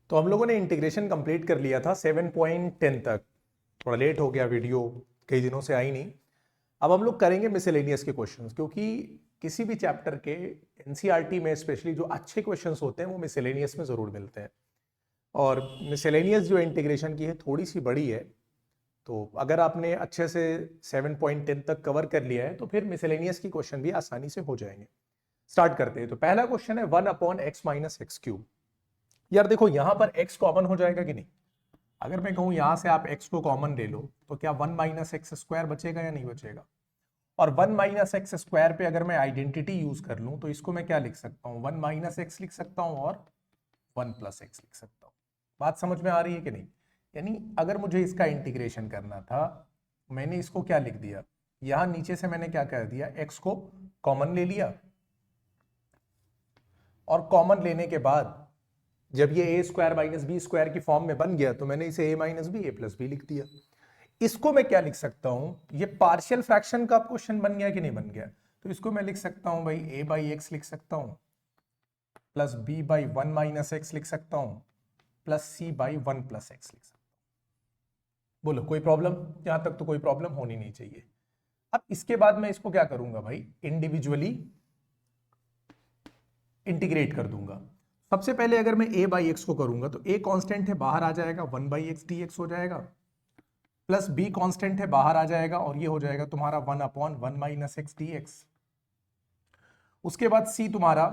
तो हम लोगों ने इंटीग्रेशन कंप्लीट कर लिया था 7.10 तक। थोड़ा लेट हो गया, वीडियो कई दिनों से आई नहीं। अब हम लोग करेंगे मिसलेनियस के क्वेश्चंस, क्योंकि किसी भी चैप्टर के एनसीईआरटी में स्पेशली जो अच्छे क्वेश्चंस होते हैं वो मिसलेनियस में ज़रूर मिलते हैं। और मिसलेनियस जो इंटीग्रेशन की है थोड़ी सी बड़ी है, तो अगर आपने अच्छे से 7.10 तक कवर कर लिया है तो फिर मिसलेनियस की क्वेश्चन भी आसानी से हो जाएंगे। स्टार्ट करते हैं। तो पहला क्वेश्चन है 1/x-x³ यार देखो यहां पर x कॉमन हो जाएगा कि नहीं। अगर मैं कहूं यहां से आप x को कॉमन ले लो तो क्या 1 - x² बचेगा या नहीं बचेगा। और 1 - x² पे अगर मैं आइडेंटिटी यूज कर लूं तो इसको मैं क्या लिख सकता हूं, 1 - x लिख सकता हूं और 1 + x लिख सकता हूं। बात समझ में आ रही है कि नहीं। यानी अगर मुझे इसका इंटीग्रेशन करना था, मैंने इसको क्या लिख दिया, यहां नीचे से मैंने क्या कर दिया, x को कॉमन ले लिया और कॉमन लेने के बाद जब ये a² - b² की फॉर्म में बन गया तो मैंने इसे a - b a + b लिख दिया। इसको मैं क्या लिख सकता हूं, ये पार्शियल फ्रैक्शन का क्वेश्चन बन गया कि नहीं बन गया। तो इसको मैं लिख सकता हूं भाई a/x लिख सकता हूं प्लस b/1 - x लिख सकता हूं प्लस c/1 + x लिख सकता हूं। बोलो कोई प्रॉब्लम, यहां तक तो कोई प्रॉब्लम होनी नहीं चाहिए। अब इसके बाद मैं इसको क्या करूंगा भाई, इंडिविजुअली इंटीग्रेट कर दूंगा। सबसे पहले अगर मैं a/x को करूंगा तो a कांस्टेंट है, बाहर आ जाएगा, 1/x dx हो जाएगा, प्लस b कांस्टेंट है, बाहर आ जाएगा और ये हो जाएगा तुम्हारा 1/1 - x dx। उसके बाद c तुम्हारा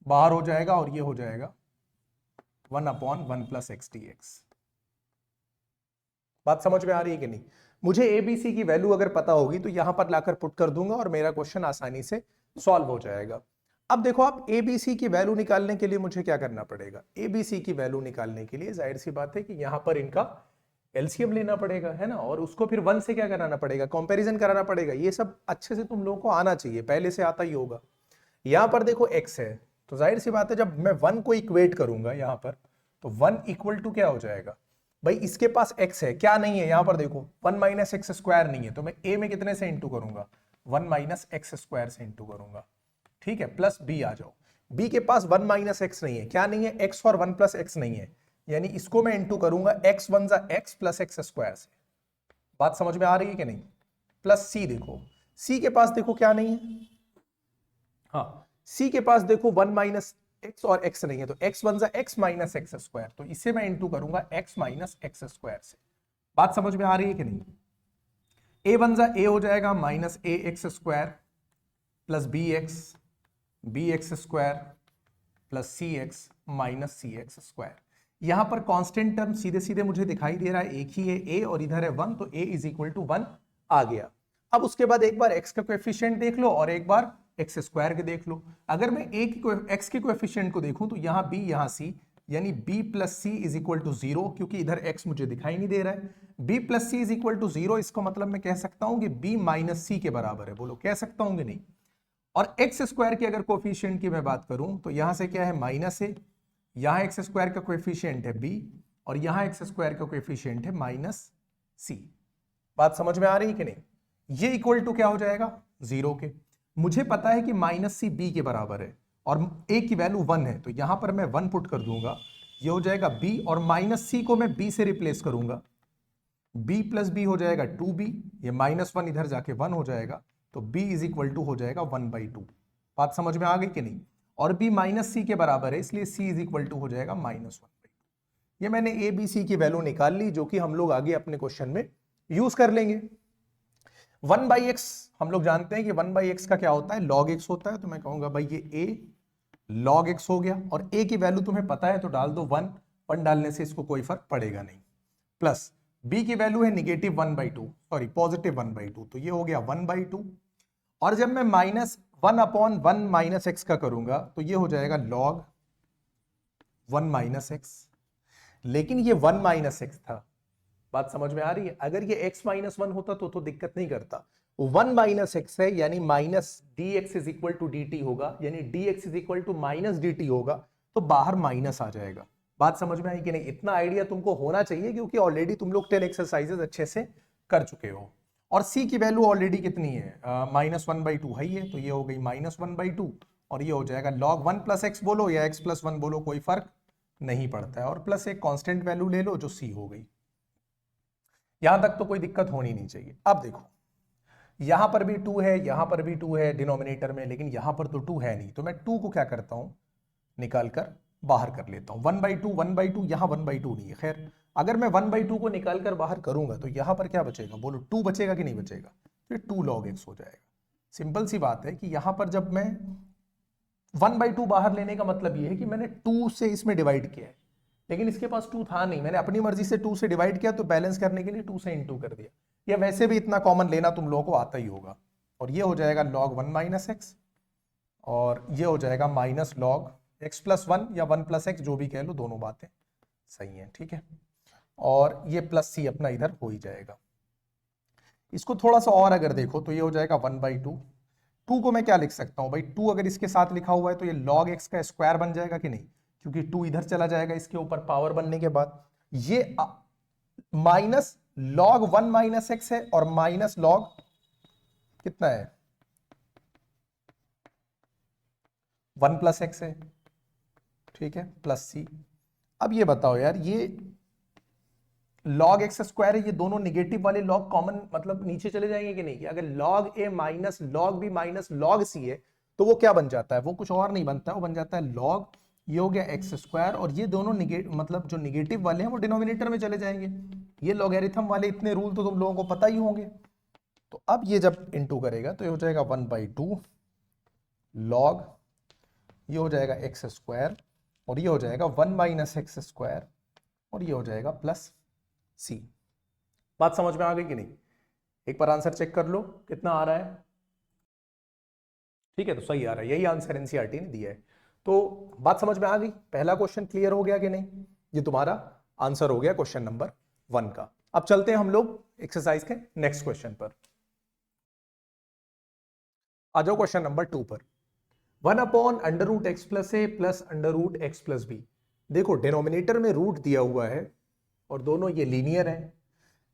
बाहर हो जाएगा और ये हो जाएगा 1/1 + x dx। बात समझ में आ रही है कि नहीं। मुझे a b c की वैल्यू अगर पता होगी तो यहां पर लाकर पुट कर दूंगा और मेरा क्वेश्चन आसानी से सॉल्व हो जाएगा। अब देखो आप ए बी सी की वैल्यू निकालने के लिए मुझे क्या करना पड़ेगा, ए बी सी की वैल्यू निकालने के लिए जाहिर सी बात है कि यहां पर इनका एलसीएम लेना पड़ेगा, है ना, और उसको फिर 1 से क्या कराना पड़ेगा, कंपैरिजन कराना पड़ेगा। ये सब अच्छे से तुम लोगों को आना चाहिए, पहले से आता ही होगा। यहां पर देखो x है तो जाहिर सी बात है जब मैं 1 को इक्वेट करूंगा यहां पर तो 1 = क्या हो जाएगा भाई, इसके पास x है, क्या नहीं है यहां पर देखो 1 - x² नहीं है, तो मैं a में कितने से इंटू करूंगा, 1 - x² से इंटू करूंगा, ठीक है, प्लस b आ जाओ। b के पास 1 - x नहीं है, क्या नहीं है, x और 1 + x नहीं है, यानी इसको मैं इंटू करूंगा x 1 = x + x² से। बात समझ में आ रही है कि नहीं। प्लस c, देखो c के पास देखो क्या नहीं है, हाँ c के पास देखो 1 - x और x नहीं है, तो x 1 = x - x², तो इसे मैं इंटू करूंगा x - x² से। बात समझ में आ रही है कि नहीं। a 1 = a हो जाएगा -ax² plus bx² plus cx - cx²। यहां पर कांस्टेंट टर्म सीधे सीधे मुझे दिखाई दे रहा है, एक ही है a और इधर है 1, तो a = 1 आ गया। अब उसके बाद एक बार x का कोएफिशिएंट देख लो और एक बार x² के देख लो। अगर मैं a की x के कोएफिशिएंट को देखूं तो यहां b यहां c, यानी b + c = 0, क्योंकि इधर x मुझे दिखाई नहीं दे रहा है। b + c = 0, इसको मतलब मैं कह सकता हूं कि b - c के बराबर है। बोलो कह सकता हूं कि नहीं। और x² की अगर कोफिशिएंट की मैं बात करूं तो यहां से क्या है, माइनस है, यहां x² का कोएफिशिएंट है b और यहां x² का कोएफिशिएंट है -c। बात समझ में आ रही है कि नहीं। ये इक्वल टू क्या हो जाएगा, 0 के। मुझे पता है कि -c b के बराबर है और a की वैल्यू 1 है, तो यहां पर मैं 1 पुट कर दूंगा, ये हो जाएगा b और -c को मैं b से रिप्लेस करूंगा, b + b हो जाएगा 2b, ये -1 इधर जाके 1 हो जाएगा, तो b = हो जाएगा 1/2। बात समझ में आ गई कि नहीं। और b -c के बराबर है, इसलिए c = हो जाएगा -1/2। ये मैंने a b c की वैल्यू निकाल ली, जो कि हम लोग आगे अपने क्वेश्चन में यूज कर लेंगे। 1/x हम लोग जानते हैं कि 1/x का क्या होता है, log x होता है, तो मैं कहूंगा भाई ये a log x हो गया, और a की वैल्यू तुम्हें पता है तो डाल दो 1, 1 डालने से इसको कोई फर्क पड़ेगा नहीं। प्लस b की वैल्यू है -1/2, सॉरी +1/2, तो ये हो गया 1/2। और जब मैं -1/1 - x का करूंगा तो ये हो जाएगा log 1 - x, लेकिन ये 1 - x था। बात समझ में आ रही है। अगर ये x - 1 होता तो दिक्कत नहीं करता। 1 - x है, यानी -dx = dt होगा, यानी dx = -dt होगा, तो बाहर माइनस आ जाएगा। बात समझ में आई कि नहीं। इतना आइडिया तुमको होना चाहिए, क्योंकि ऑलरेडी तुम लोग 10 एक्सरसाइजेस अच्छे से कर चुके हो। और c की वैल्यू ऑलरेडी कितनी है, -1/2 है ये, तो ये हो गई -1/2 और ये हो जाएगा log 1 + x बोलो या x + 1 बोलो, कोई फर्क नहीं पड़ता है, और प्लस एक कांस्टेंट वैल्यू ले लो जो c हो गई। यहां तक तो कोई दिक्कत होनी नहीं चाहिए। अब देखो यहां पर भी 2 है, यहां पर भी 2 है डिनोमिनेटर में, लेकिन यहां पर तो 2 है नहीं, तो मैं 2 को क्या करता हूं, निकाल कर बाहर कर लेता हूं। 1/2 1/2, यहां 1/2 नहीं है। खैर अगर मैं 1/2 को निकाल कर बाहर करूंगा तो यहां पर क्या बचेगा, बोलो 2 बचेगा कि नहीं बचेगा, फिर 2 log x हो जाएगा। सिंपल सी बात है कि यहां पर जब मैं 1/2 बाहर लेने का मतलब यह है कि मैंने 2 से इसमें डिवाइड किया है, लेकिन इसके पास 2 था नहीं, मैंने अपनी मर्जी से 2 से डिवाइड किया, तो बैलेंस करने के लिए 2 से इंटू कर दिया। या वैसे भी इतना कॉमन लेना तुम लोगों को आता ही होगा, और ये हो जाएगा log 1 - x, और ये हो जाएगा माइनस log x+1 या 1 + x, जो भी कह लो, दोनों बातें सही हैं, ठीक है। और ये प्लस c अपना इधर हो ही जाएगा। इसको थोड़ा सा और अगर देखो तो ये हो जाएगा 1/2। 2 को मैं क्या लिख सकता हूं भाई, 2 अगर इसके साथ लिखा हुआ है तो ये log x का स्क्वायर बन जाएगा कि नहीं, क्योंकि 2 इधर चला जाएगा इसके ऊपर पावर बनने के बाद। ये माइनस log 1 - x है, और माइनस log कितना है 1 + x है, ठीक है, प्लस c। अब ये बताओ यार, ये log x स्क्वायर है, ये दोनों निगेटिव वाले log कॉमन मतलब नीचे चले जाएंगे कि नहीं, कि अगर log a minus log b minus log c है तो वो क्या बन जाता है, वो कुछ और नहीं बनता है, वो बन जाता है log, ये हो गया x स्क्वायर, और ये दोनों मतलब जो निगेटिव वाले हैं वो डिनोमिनेटर में चले जाएंगे। ये लॉगरिथम वाले इतने रूल तो तुम लोगों को पता ही होंगे। तो अब ये जब इंटू करेगा तो ये हो जाएगा 1/2 log, ये हो जाएगा x स्क्वायर, और ये हो जाएगा 1 - x स्क्वायर, और ये हो जाएगा प्लस c। बात समझ में आ गई कि नहीं, एक बार आंसर चेक कर लो कितना आ रहा है। ठीक है, तो सही आ रहा है, यही आंसर एनसीईआरटी ने दिया है। तो बात समझ में आ गई, पहला क्वेश्चन क्लियर हो गया कि नहीं, ये तुम्हारा आंसर हो गया क्वेश्चन नंबर 1 का। अब चलते हैं हम लोग एक्सरसाइज के नेक्स्ट क्वेश्चन पर। आ जाओ क्वेश्चन नंबर 2 पर। 1/√x + a + √x + b। देखो डिनोमिनेटर में रूट दिया हुआ है और दोनों ये लीनियर है,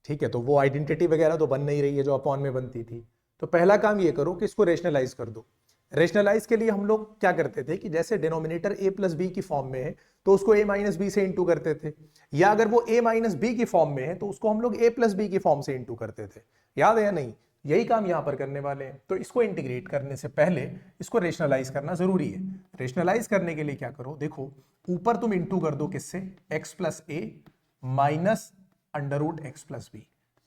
ठीक है, तो वो आइडेंटिटी वगैरह तो बन नहीं रही है जो अपॉन में बनती थी। तो पहला काम ये करो कि इसको रेशनलाइज कर दो। रेशनलाइज के लिए हम लोग क्या करते थे कि जैसे डिनोमिनेटर a + b की फॉर्म में है तो उसको a - b से इंटू करते थे, या अगर वो a - b की फॉर्म में है तो उसको हम लोग a + b की फॉर्म से इंटू करते थे। याद है या नहीं, यही काम यहां पर करने वाले हैं। तो इसको इंटीग्रेट करने से पहले इसको रेशनलाइज करना जरूरी है। रेशनलाइज करने के लिए क्या करो, देखो ऊपर तुम इंटू कर दो किससे, x + a minus √x + b।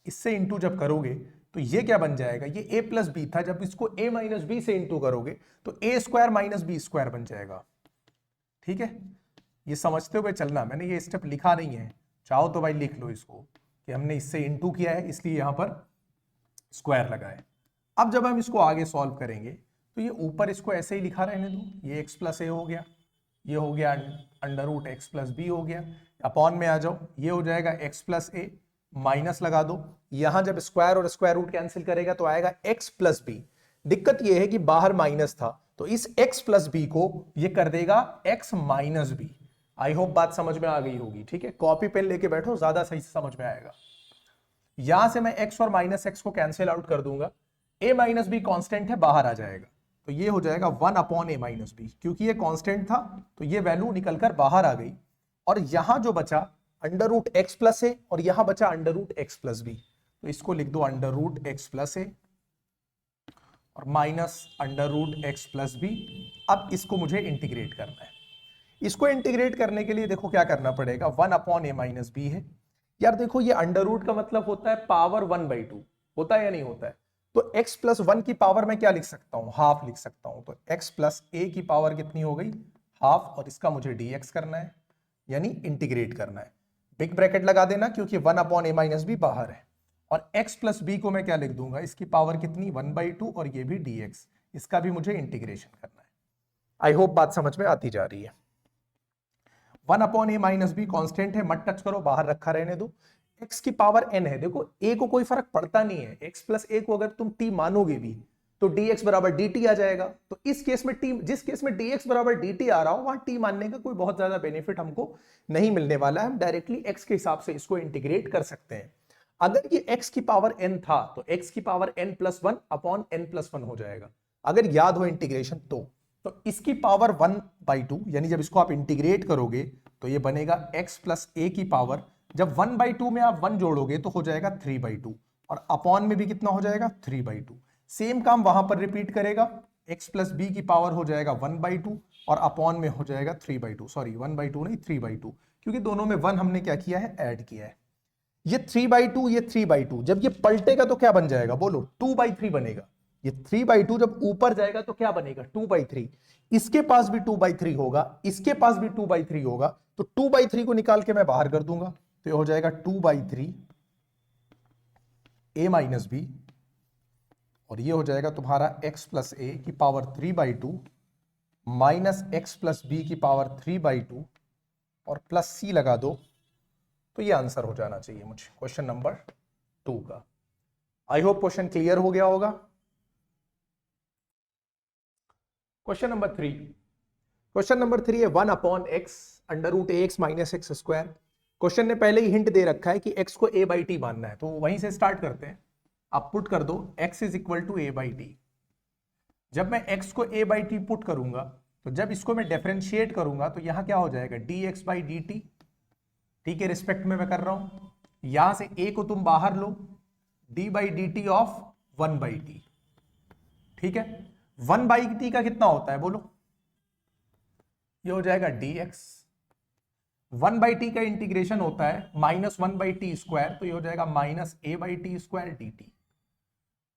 इससे इंटू जब करोगे तो ये क्या बन जाएगा, ये a + b था, जब इसको a - b से इंटू करोगे तो a² - b² बन जाएगा। ठीक है, ये समझते हुए चलना, मैंने ये स्टेप लिखा नहीं है, चाहो तो भाई लिख लो इसको कि हमने इससे इंटू किया है इसलिए यहां पर स्क्वायर लगा है। अब जब हम इसको आगे सॉल्व करेंगे तो ये ऊपर इसको ऐसे ही लिखा रहने दो, ये x + a हो गया, ये हो गया √x + b हो गया, अपॉन में आ जाओ, ये हो जाएगा x + a, माइनस लगा दो, यहां जब स्क्वायर और स्क्वायर रूट कैंसिल करेगा तो आएगा x + b। दिक्कत ये है कि बाहर माइनस था तो इस x + b को ये कर देगा x - b। आई होप बात समझ में आ गई होगी, ठीक है, कॉपी पेन लेके बैठो, ज्यादा सही से समझ में आएगा। यहां से मैं x और -x को कैंसिल आउट कर दूंगा, a - b कांस्टेंट है, बाहर आ जाएगा, तो ये हो जाएगा 1/a - b, क्योंकि ये कांस्टेंट था तो ये वैल्यू निकलकर बाहर आ गई, और यहां जो बचा √x + a, और यहां बचा √x + b, तो इसको लिख दो √x + a और माइनस √x + b। अब इसको मुझे इंटीग्रेट करना है। इसको इंटीग्रेट करने के लिए देखो क्या करना पड़ेगा, 1/a - b है। यार देखो ये अंडर रूट का मतलब होता है पावर 1/2, होता है या नहीं होता है, तो x + 1 की पावर में क्या लिख सकता हूं, हाफ लिख सकता हूं, तो x + a की पावर कितनी हो गई, हाफ, और इसका मुझे dx करना है, यानी इंटीग्रेट करना है। बिग ब्रैकेट लगा देना क्योंकि 1/a - b बाहर है, और x + b को मैं क्या लिख दूंगा, इसकी पावर कितनी 1/2, और ये भी dx, इसका भी मुझे इंटीग्रेशन करना है। आई होप बात समझ में आती जा रही है। 1/a - b कांस्टेंट है, मत टच करो, बाहर रखा रहने दो। x की पावर n है, देखो a को कोई फर्क पड़ता नहीं है, x + a को अगर तुम t मानोगे भी तो dx = dt आ जाएगा। तो इस केस में t, जिस केस में dx = dt आ रहा हो वहां t मानने का कोई बहुत ज्यादा बेनिफिट हमको नहीं मिलने वाला है, हम डायरेक्टली x के हिसाब से इसको इंटीग्रेट कर सकते हैं। अगर ये x की पावर n था तो x की पावर n + 1/n + 1 हो जाएगा, अगर याद हो इंटीग्रेशन तो। तो इसकी पावर 1/2, यानी जब इसको आप इंटीग्रेट करोगे तो ये बनेगा x प्लस ए की पावर, जब 1/2 में आप 1 जोड़ोगे तो हो जाएगा 3/2, और अपॉन में भी कितना हो जाएगा 3/2। सेम काम वहां पर रिपीट करेगा, x प्लस बी की पावर हो जाएगा 1/2 और अपॉन में हो जाएगा 3/2, सॉरी 1/2 नहीं 3/2, क्योंकि दोनों में 1 हमने क्या किया है, ऐड किया है। ये 3/2, ये 3/2, जब ये पलटेगा तो क्या बन जाएगा, बोलो 2/3 बनेगा। ये 3/2 जब ऊपर जाएगा तो क्या बनेगा, 2/3। इसके पास भी 2/3 होगा, इसके पास भी 2/3 होगा, तो 2/3 को निकाल के मैं बाहर कर दूंगा, तो ये हो जाएगा 2/3 a माइनस बी, और ये हो जाएगा तुम्हारा x प्लस ए की power 3/2 minus x plus b की पावर 3/2 और प्लस c लगा दो, तो ये आंसर हो जाना चाहिए मुझे क्वेश्चन नंबर 2 का। आई होप क्वेश्चन क्लियर हो गया होगा। क्वेश्चन नंबर 3, क्वेश्चन नंबर 3 है 1/x under root ax minus x square. Question ने पहले ही हिंट दे रखा है कि x को a/t मानना है, तो वहीं से स्टार्ट करते हैं। आप पुट कर दो x is equal to a/t। जब मैं x को a/t पुट करूंगा तो जब इसको मैं डिफरेंशिएट करूंगा तो यहां क्या हो जाएगा, dx/dt, t के रिस्पेक्ट में मैं कर रहा हूं, यहां से a को तुम बाहर लो, d/dt ऑफ 1/t, ठीक है। 1/t का कितना होता है बोलो, ये हो जाएगा dx। 1/t का इंटीग्रेशन होता है -1/t स्क्वायर, तो ये हो जाएगा -a/t स्क्वायर dt,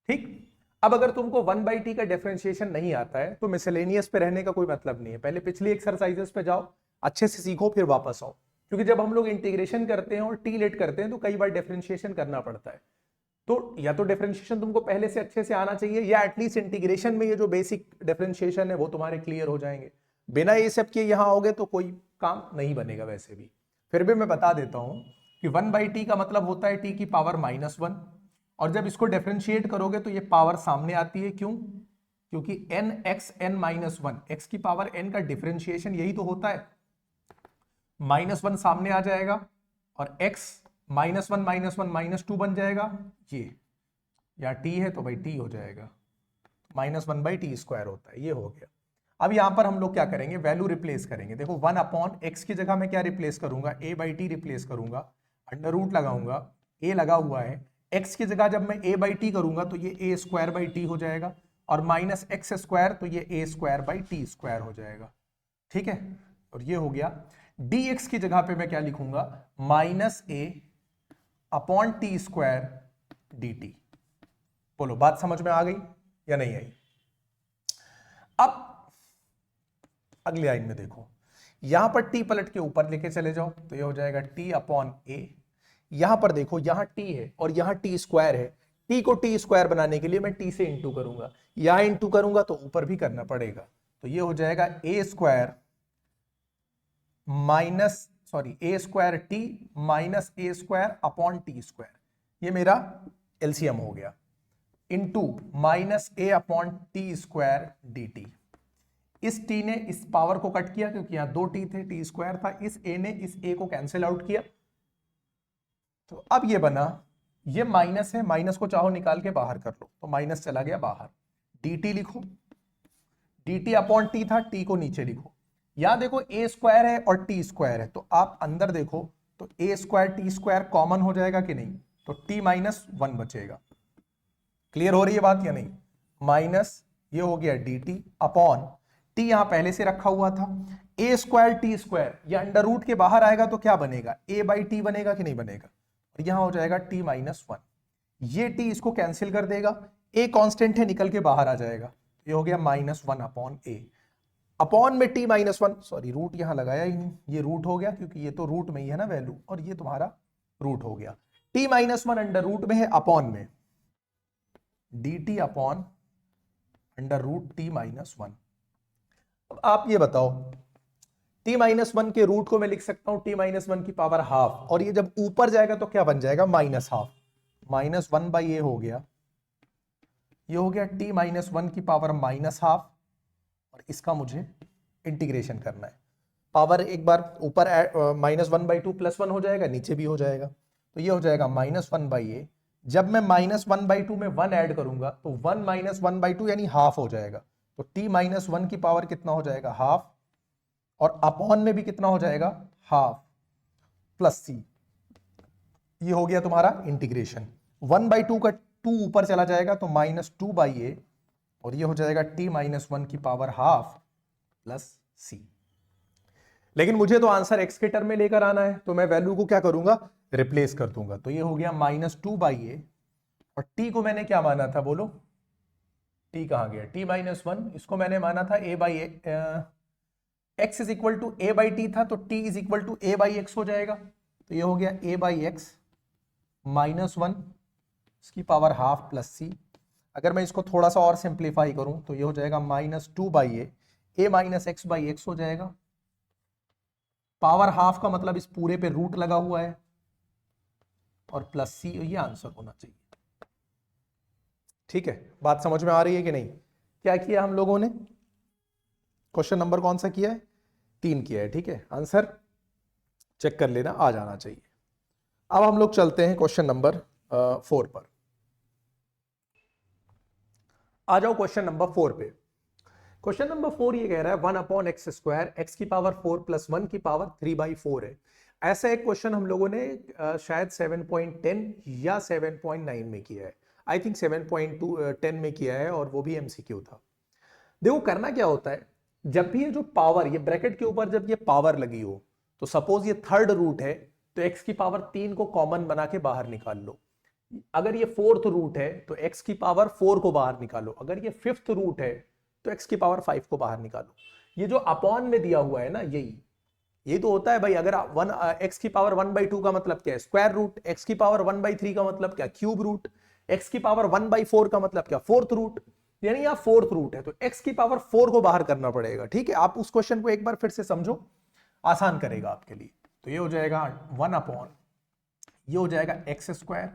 ठीक। अब अगर तुमको 1/t का डिफरेंशिएशन नहीं आता है तो मिसलेनियस पे रहने का कोई मतलब नहीं है, पहले पिछली एक्सरसाइजेस पे जाओ, अच्छे से सीखो, फिर वापस आओ, क्योंकि जब हम लोग इंटीग्रेशन करते हैं और टी लेट करते हैं तो कई बार डिफरेंशिएशन करना पड़ता है। तो या तो डिफरेंशिएशन तुमको पहले से अच्छे से आना चाहिए, या एटलीस्ट इंटीग्रेशन में ये जो बेसिक डिफरेंशिएशन है वो तुम्हारे क्लियर हो जाएंगे। बिना ये सब के यहां आओगे तो कोई काम नहीं बनेगा। वैसे भी फिर भी मैं बता देता हूं कि 1/t का मतलब होता है t की पावर -1, और जब इसको डिफरेंशिएट करोगे तो ये पावर सामने आती है, क्यों, क्योंकि n(x(n-1), x की पावर n का डिफरेंशिएशन यही तो होता है, -1 सामने आ जाएगा और x -1 -1 -2 बन जाएगा, ये या t है तो भाई t हो जाएगा, -1/t स्क्वायर होता है, ये हो गया। अब यहां पर हम लोग क्या करेंगे, वैल्यू रिप्लेस करेंगे। देखो 1/x की जगह मैं क्या रिप्लेस करूंगा, a/t रिप्लेस करूंगा, अंडर रूट लगाऊंगा, a लगा हुआ है, x की जगह जब मैं a/t करूंगा तो ये a²/t हो जाएगा, और -x² तो ये a²/t स्क्वायर हो जाएगा, ठीक है। और ये हो गया। dx की जगह पे मैं क्या लिखूंगा, -a/t² dt। बोलो बात समझ में आ गई या नहीं आई। अब अगली लाइन में देखो, यहां पर t पलट के ऊपर लेके चले जाओ तो ये हो जाएगा t/a। यहां पर देखो, यहां t है और यहां t² है, t को t² बनाने के लिए मैं t से इंटू करूंगा, यहां इंटू करूंगा तो ऊपर भी करना पड़ेगा, तो ये हो जाएगा a² a²t माइनस a²/t², ये मेरा एलसीएम हो गया, इंटू -a/t² dt। इस t ने इस पावर को कट किया क्योंकि यहां 2t थे, t² था, इस a ने इस a को कैंसिल आउट किया, तो अब ये बना, ये माइनस है, माइनस को चाहो निकाल के बाहर कर लो, तो माइनस चला गया बाहर, dt लिखो, dt/t था, t को नीचे लिखो, यहां देखो a² है और t² है, तो आप अंदर देखो तो a² t² कॉमन हो जाएगा कि नहीं, तो t-1 बचेगा। क्लियर हो रही है बात या नहीं, माइनस ये हो गया dt अपॉन t, यहां पहले से रखा हुआ था, a² t², ये अंडर रूट के बाहर आएगा तो क्या बनेगा, a/t बनेगा कि नहीं बनेगा, और यहां हो जाएगा t-1, ये t इसको कैंसिल कर देगा, a कांस्टेंट है निकल के बाहर आ जाएगा, ये हो गया -1/a, अपॉन में t-1, सॉरी रूट यहां लगाया ही नहीं, ये रूट हो गया क्योंकि ये तो रूट में ही है ना वैल्यू, और ये तुम्हारा रूट हो गया, t-1 अंडर रूट में है, अपॉन में dt upon under root t-1। अब आप ये बताओ, t-1 के रूट को मैं लिख सकता हूं t-1 की पावर हाफ, और ये जब ऊपर जाएगा तो क्या बन जाएगा, -1/2, -1/a हो गया, ये हो गया t-1 की पावर -1/2, और इसका मुझे इंटीग्रेशन करना है, पावर एक बार ऊपर -1/2 +1 हो जाएगा, नीचे भी हो जाएगा, तो ये हो जाएगा -1/a। जब मैं -1/2 में 1 ऐड करूंगा तो 1 - 1/2 यानी हाफ हो जाएगा, तो t माइनस 1 की पावर कितना हो जाएगा, हाफ, और अपॉन में भी कितना हो जाएगा, हाफ, प्लस c। ये हो गया तुम्हारा इंटीग्रेशन। 1/2 का 2 ऊपर चला जाएगा तो -2/a, और ये हो जाएगा t माइनस 1 की पावर हाफ प्लस c। लेकिन मुझे तो आंसर x के टर्म में लेकर आना है, तो मैं वैल्यू को क्या करूंगा, रिप्लेस कर दूंगा। तो ये हो गया -2/a, और t को मैंने क्या माना था, बोलो t कहां गया, t माइनस 1, इसको मैंने माना था x is equal to a/t था, तो t is equal to a/x हो जाएगा। तो ये हो गया a/x -1 इसकी पावर हाफ प्लस c। अगर मैं इसको थोड़ा सा और सिंप्लीफाई करूं तो ये हो जाएगा -2/a, a माइनस x/x हो जाएगा। पावर हाफ का मतलब इस पूरे पे रूट लगा हुआ है, और प्लस c, ये आंसर होना चाहिए। ठीक है, बात समझ में आ रही है कि नहीं? क्या किया हम लोगों ने, क्वेश्चन नंबर कौन सा किया है, 3 किया है। ठीक है, आंसर चेक कर लेना, आ जाना चाहिए। अब हम लोग चलते हैं क्वेश्चन नंबर 4 पर। आ जाओ क्वेश्चन नंबर 4 पे। क्वेश्चन नंबर 4 ये कह रहा है 1/x², x की पावर 4 प्लस 1 की पावर 3/4 है। ऐसा एक क्वेश्चन हम लोगों ने शायद 7.10 या 7.9 में किया है, आई थिंक 7.10 में किया है, और वो भी MCQ था। देखो करना क्या होता है, जब भी ये जो पावर, ये ब्रैकेट के ऊपर जब ये पावर लगी हो, तो सपोज ये थर्ड रूट है, तो x की पावर 3 को कॉमन बना के बाहर निकाल लो। अगर ये फोर्थ रूट है तो x की पावर 4 को बाहर निकालो। अगर ये फिफ्थ रूट है तो x की पावर 5 को बाहर निकालो। ये जो अपॉन में दिया हुआ है ना, ये तो होता है भाई। अगर x की पावर 1/2 का मतलब क्या है, स्क्वायर रूट। x की पावर 1/3 का मतलब क्या, क्यूब रूट। x की पावर 1/4 का मतलब क्या, फोर्थ रूट। यानी यहां फोर्थ रूट है, तो x की पावर 4 को बाहर करना पड़ेगा। ठीक है, आप उस क्वेश्चन को एक बार फिर से समझो, आसान करेगा आपके लिए। तो ये हो जाएगा 1/, ये हो जाएगा x²।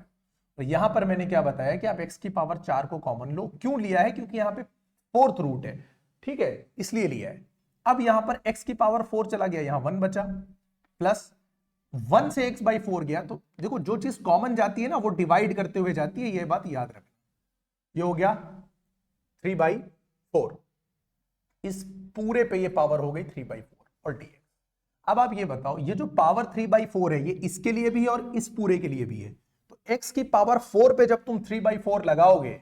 और यहां पर मैंने क्या बताया कि आप x की पावर 4 को कॉमन लो। क्यों लिया है, क्योंकि यहां पे फोर्थ रूट है, ठीक है, इसलिए लिया है। अब यहां पर x की पावर 4 चला गया, यहां 1 बचा, प्लस 1 से x/4 गया। तो देखो जो चीज कॉमन जाती है ना, वो डिवाइड करते हुए जाती है, ये बात याद रखना। ये हो गया 3/4, इस पूरे पे ये पावर हो गई 3/4 और dx। अब आप ये बताओ, ये जो पावर 3/4 है, ये इसके लिए भी है और इस पूरे के लिए भी है। तो x की पावर 4 पे जब तुम 3/4 लगाओगे,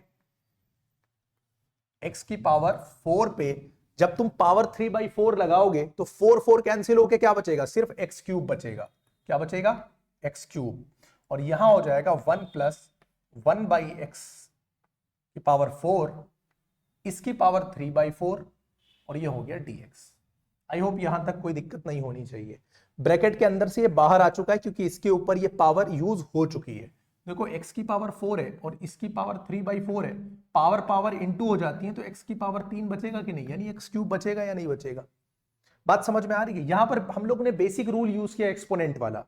x की पावर 4 पे जब तुम पावर 3/4 लगाओगे, तो 4 कैंसिल होके क्या बचेगा, सिर्फ x³ बचेगा। क्या बचेगा, x³। और यहां हो जाएगा 1 + 1/x की पावर 4, इसकी पावर 3/4, और ये हो गया dx। आई होप यहां तक कोई दिक्कत नहीं होनी चाहिए। ब्रैकेट के अंदर से ये बाहर आ चुका है, क्योंकि इसके ऊपर ये पावर यूज हो चुकी है। देखो x की पावर 4 है और इसकी पावर 3/4 है, पावर पावर इनटू हो जाती है, तो x की पावर 3 बचेगा कि नहीं, यानी x³ बचेगा या नहीं बचेगा। बात समझ में आ रही है? यहां पर हम लोग ने बेसिक रूल यूज किया एक्सपोनेंट वाला,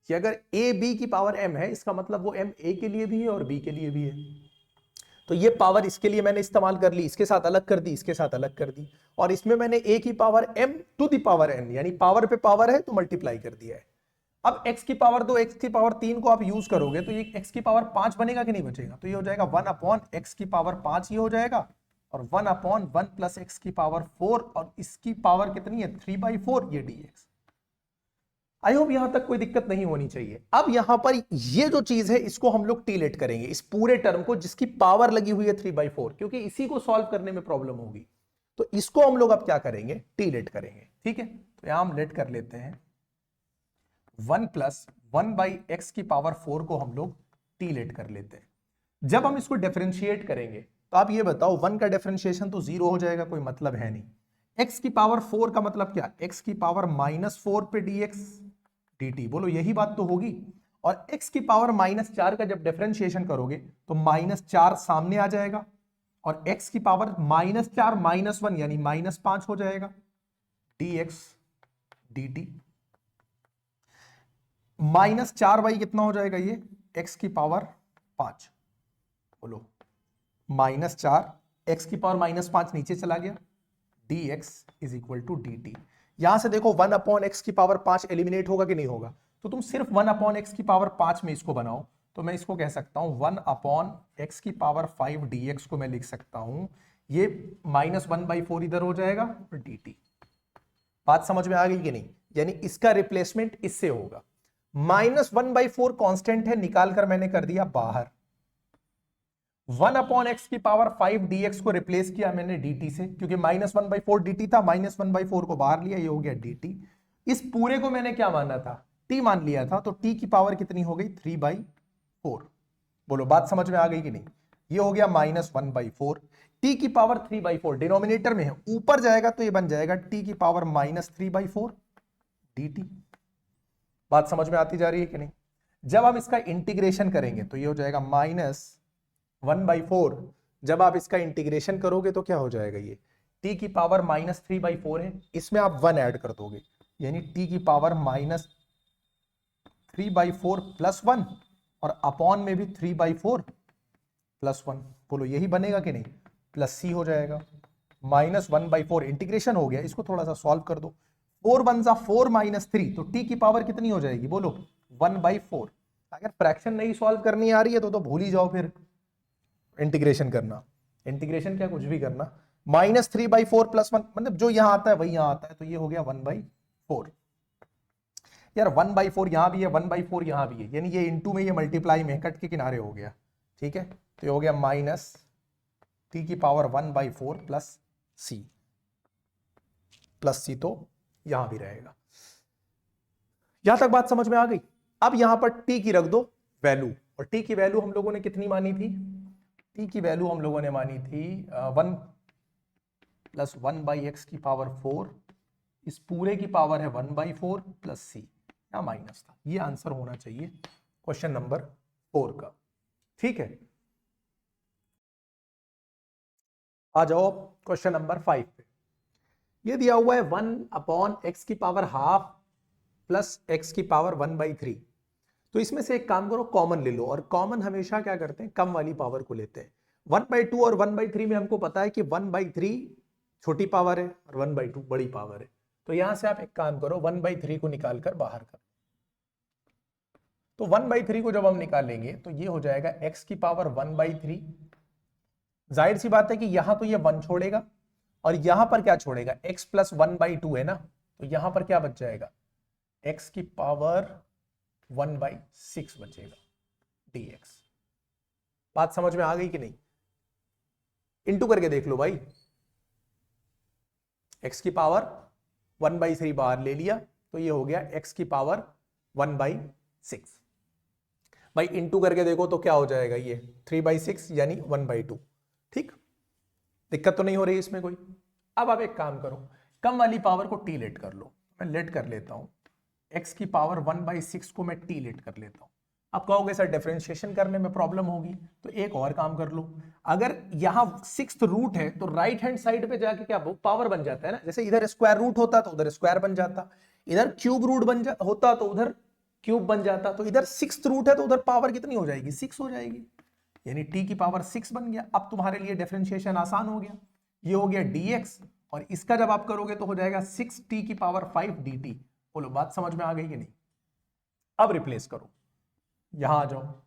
कि अगर a b की पावर m है, इसका मतलब वो m a के लिए भी है और b के लिए भी है। तो ये पावर इसके लिए मैंने इस्तेमाल कर ली, इसके साथ अलग कर दी, इसके साथ अलग कर दी, और इसमें मैंने a की power m to the power n, यानी पावर पे पावर है तो मल्टीप्लाई कर दिया है। अब x की पावर 2, x की पावर 3 को आप यूज करोगे तो ये x की पावर 5 बनेगा कि नहीं बचेगा। तो ये हो जाएगा 1/x की पावर 5 ये हो जाएगा, और 1/1 + x की पावर 4, और इसकी पावर कितनी है 3/4, ये dx। आई होप यहां तक कोई दिक्कत नहीं होनी चाहिए। अब यहां पर ये जो चीज है, इसको हम लोग टीलेट करेंगे, इस पूरे टर्म को जिसकी पावर लगी हुई है 3/4, क्योंकि इसी को सॉल्व करने में प्रॉब्लम होगी। तो इसको हम लोग अब क्या करेंगे, टीलेट करेंगे। ठीक है, तो यहां हम लेट कर लेते हैं 1 + 1/x की पावर 4 को हम लोग टीलेट कर लेते हैं। जब हम इसको डिफरेंशिएट करेंगे, तो आप ये बताओ 1 का डिफरेंशिएशन तो 0 हो जाएगा, कोई मतलब है नहीं। x की पावर 4 का मतलब क्या, x की पावर -4 पे dx dt, बोलो यही बात तो होगी। और x की पावर -4 का जब डिफरेंशिएशन करोगे तो -4 सामने आ जाएगा, और x की पावर -4 -1 यानी -5 हो जाएगा, dx dt। -4y कितना हो जाएगा, ये x की पावर 5, बोलो -4, x की पावर -5 नीचे चला गया, dx = dt। यहां से देखो 1/x की पावर 5 एलिमिनेट होगा कि नहीं होगा, तो तुम सिर्फ 1/x की पावर 5 में इसको बनाओ। तो मैं इसको कह सकता हूं 1/x की पावर 5 dx को मैं लिख सकता हूं, ये -1/4 इधर हो जाएगा और dt। बात समझ में आ गई कि नहीं? यानी इसका रिप्लेसमेंट इससे होगा। -1/4 कांस्टेंट है, निकाल कर मैंने कर दिया बाहर। 1/x की पावर 5 dx को रिप्लेस किया मैंने dt से, क्योंकि -1/4 dt था, -1/4 को बाहर लिया, ये हो गया dt। इस पूरे को मैंने क्या माना था? t मान लिया था, तो t की पावर कितनी हो गई? 3/4। बोलो बात समझ में आ गई कि नहीं? ये हो गया -1/4, t की पावर 3/4 डिनोमिनेटर में है, ऊपर जाएगा तो ये बन जाएगा t की पावर -3/4 dt। बात समझ में आती जा रही है कि नहीं? जब हम इसका इंटीग्रेशन करेंगे तो ये हो जाएगा -1/4। जब आप इसका इंटीग्रेशन करोगे तो क्या हो जाएगा? ये t की पावर -3/4 है, इसमें आप 1 ऐड कर दोगे, यानी t की पावर -3/4 + 1, और अपॉन में भी 3/4 + 1। बोलो यही बनेगा कि नहीं? प्लस c हो जाएगा। -1/4 इंटीग्रेशन हो गया, इसको थोड़ा सा सॉल्व कर दो। 4 1 जा 4 -3, तो t की पावर कितनी हो जाएगी? बोलो 1/4। अगर फ्रैक्शन नहीं सॉल्व करनी आ रही है तो भूल ही जाओ फिर इंटीग्रेशन करना। इंटीग्रेशन क्या कुछ भी करना। -3/4 + 1, मतलब जो यहां आता है वही यहां आता है, तो ये हो गया 1/4। यार 1/4 यहां भी है, 1/4 यहां भी है, यानी ये इंटू में, ये मल्टीप्लाई में, कट के किनारे हो गया। ठीक है, तो ये हो गया -t की पावर 1/4 + c। तो यहां भी रहेगा। यहां तक बात समझ में आ गई? अब यहां पर t की रख दो वैल्यू, और t की वैल्यू हम लोगों ने कितनी मानी थी? t की वैल्यू हम लोगों ने मानी थी 1 + 1/x की पावर 4, इस पूरे की पावर है 1/4 + c, या माइनस था। ये आंसर होना चाहिए क्वेश्चन नंबर 4 का। ठीक है, आ जाओ क्वेश्चन नंबर 5 पे। ये दिया हुआ है 1/x की पावर हाफ प्लस x की पावर 1/3। तो इसमें से एक काम करो, कॉमन ले लो, और कॉमन हमेशा क्या करते हैं? कम वाली पावर को लेते हैं। 1/2 और 1/3 में हमको पता है कि 1/3 छोटी पावर है और 1/2 बड़ी पावर है, तो यहां से आप एक काम करो, 1/3 को निकाल कर बाहर कर। तो 1/3 को जब हम निकालेंगे तो ये हो जाएगा x की पावर 1/3। जाहिर सी बात है कि यहां तो ये 1 छोड़ेगा, और यहां पर क्या छोड़ेगा? x + 1/2 है ना, तो यहां पर क्या बच जाएगा? x की पावर 1/6 बचेगा dx। बात समझ में आ गई कि नहीं? इंटू करके देख लो भाई, x की पावर 1/3 बाहर ले लिया, तो ये हो गया x की पावर 1/6। भाई इंटू करके देखो तो क्या हो जाएगा? ये 3/6 यानी 1/2। ठीक, दिक्कत तो नहीं हो रही इसमें कोई? अब आप एक काम करो, कम वाली पावर को t लेट कर लो। मैं लेट कर लेता हूं, x की पावर 1/6 को मैं t लेट कर लेता हूं। आप कहोगे सर डिफरेंशिएशन करने में प्रॉब्लम होगी, तो एक और काम कर लो। अगर यहां 6th रूट है तो राइट हैंड साइड पे जाके क्या पावर बन जाता है ना, जैसे इधर स्क्वायर रूट होता तो उधर स्क्वायर बन जाता, इधर क्यूब रूट होता तो उधर क्यूब बन जाता, तो इधर 6th रूट है तो उधर पावर कितनी हो जाएगी? 6 हो जाएगी, यानी t की पावर 6 बन गया। अब तुम्हारे लिए डिफरेंशिएशन आसान हो गया, ये हो गया dx, और इसका जब आप करोगे तो हो जाएगा 6t की पावर 5 dt। बोलो बात समझ में आ गई कि नहीं? अब रिप्लेस करो, यहां आ जाओ।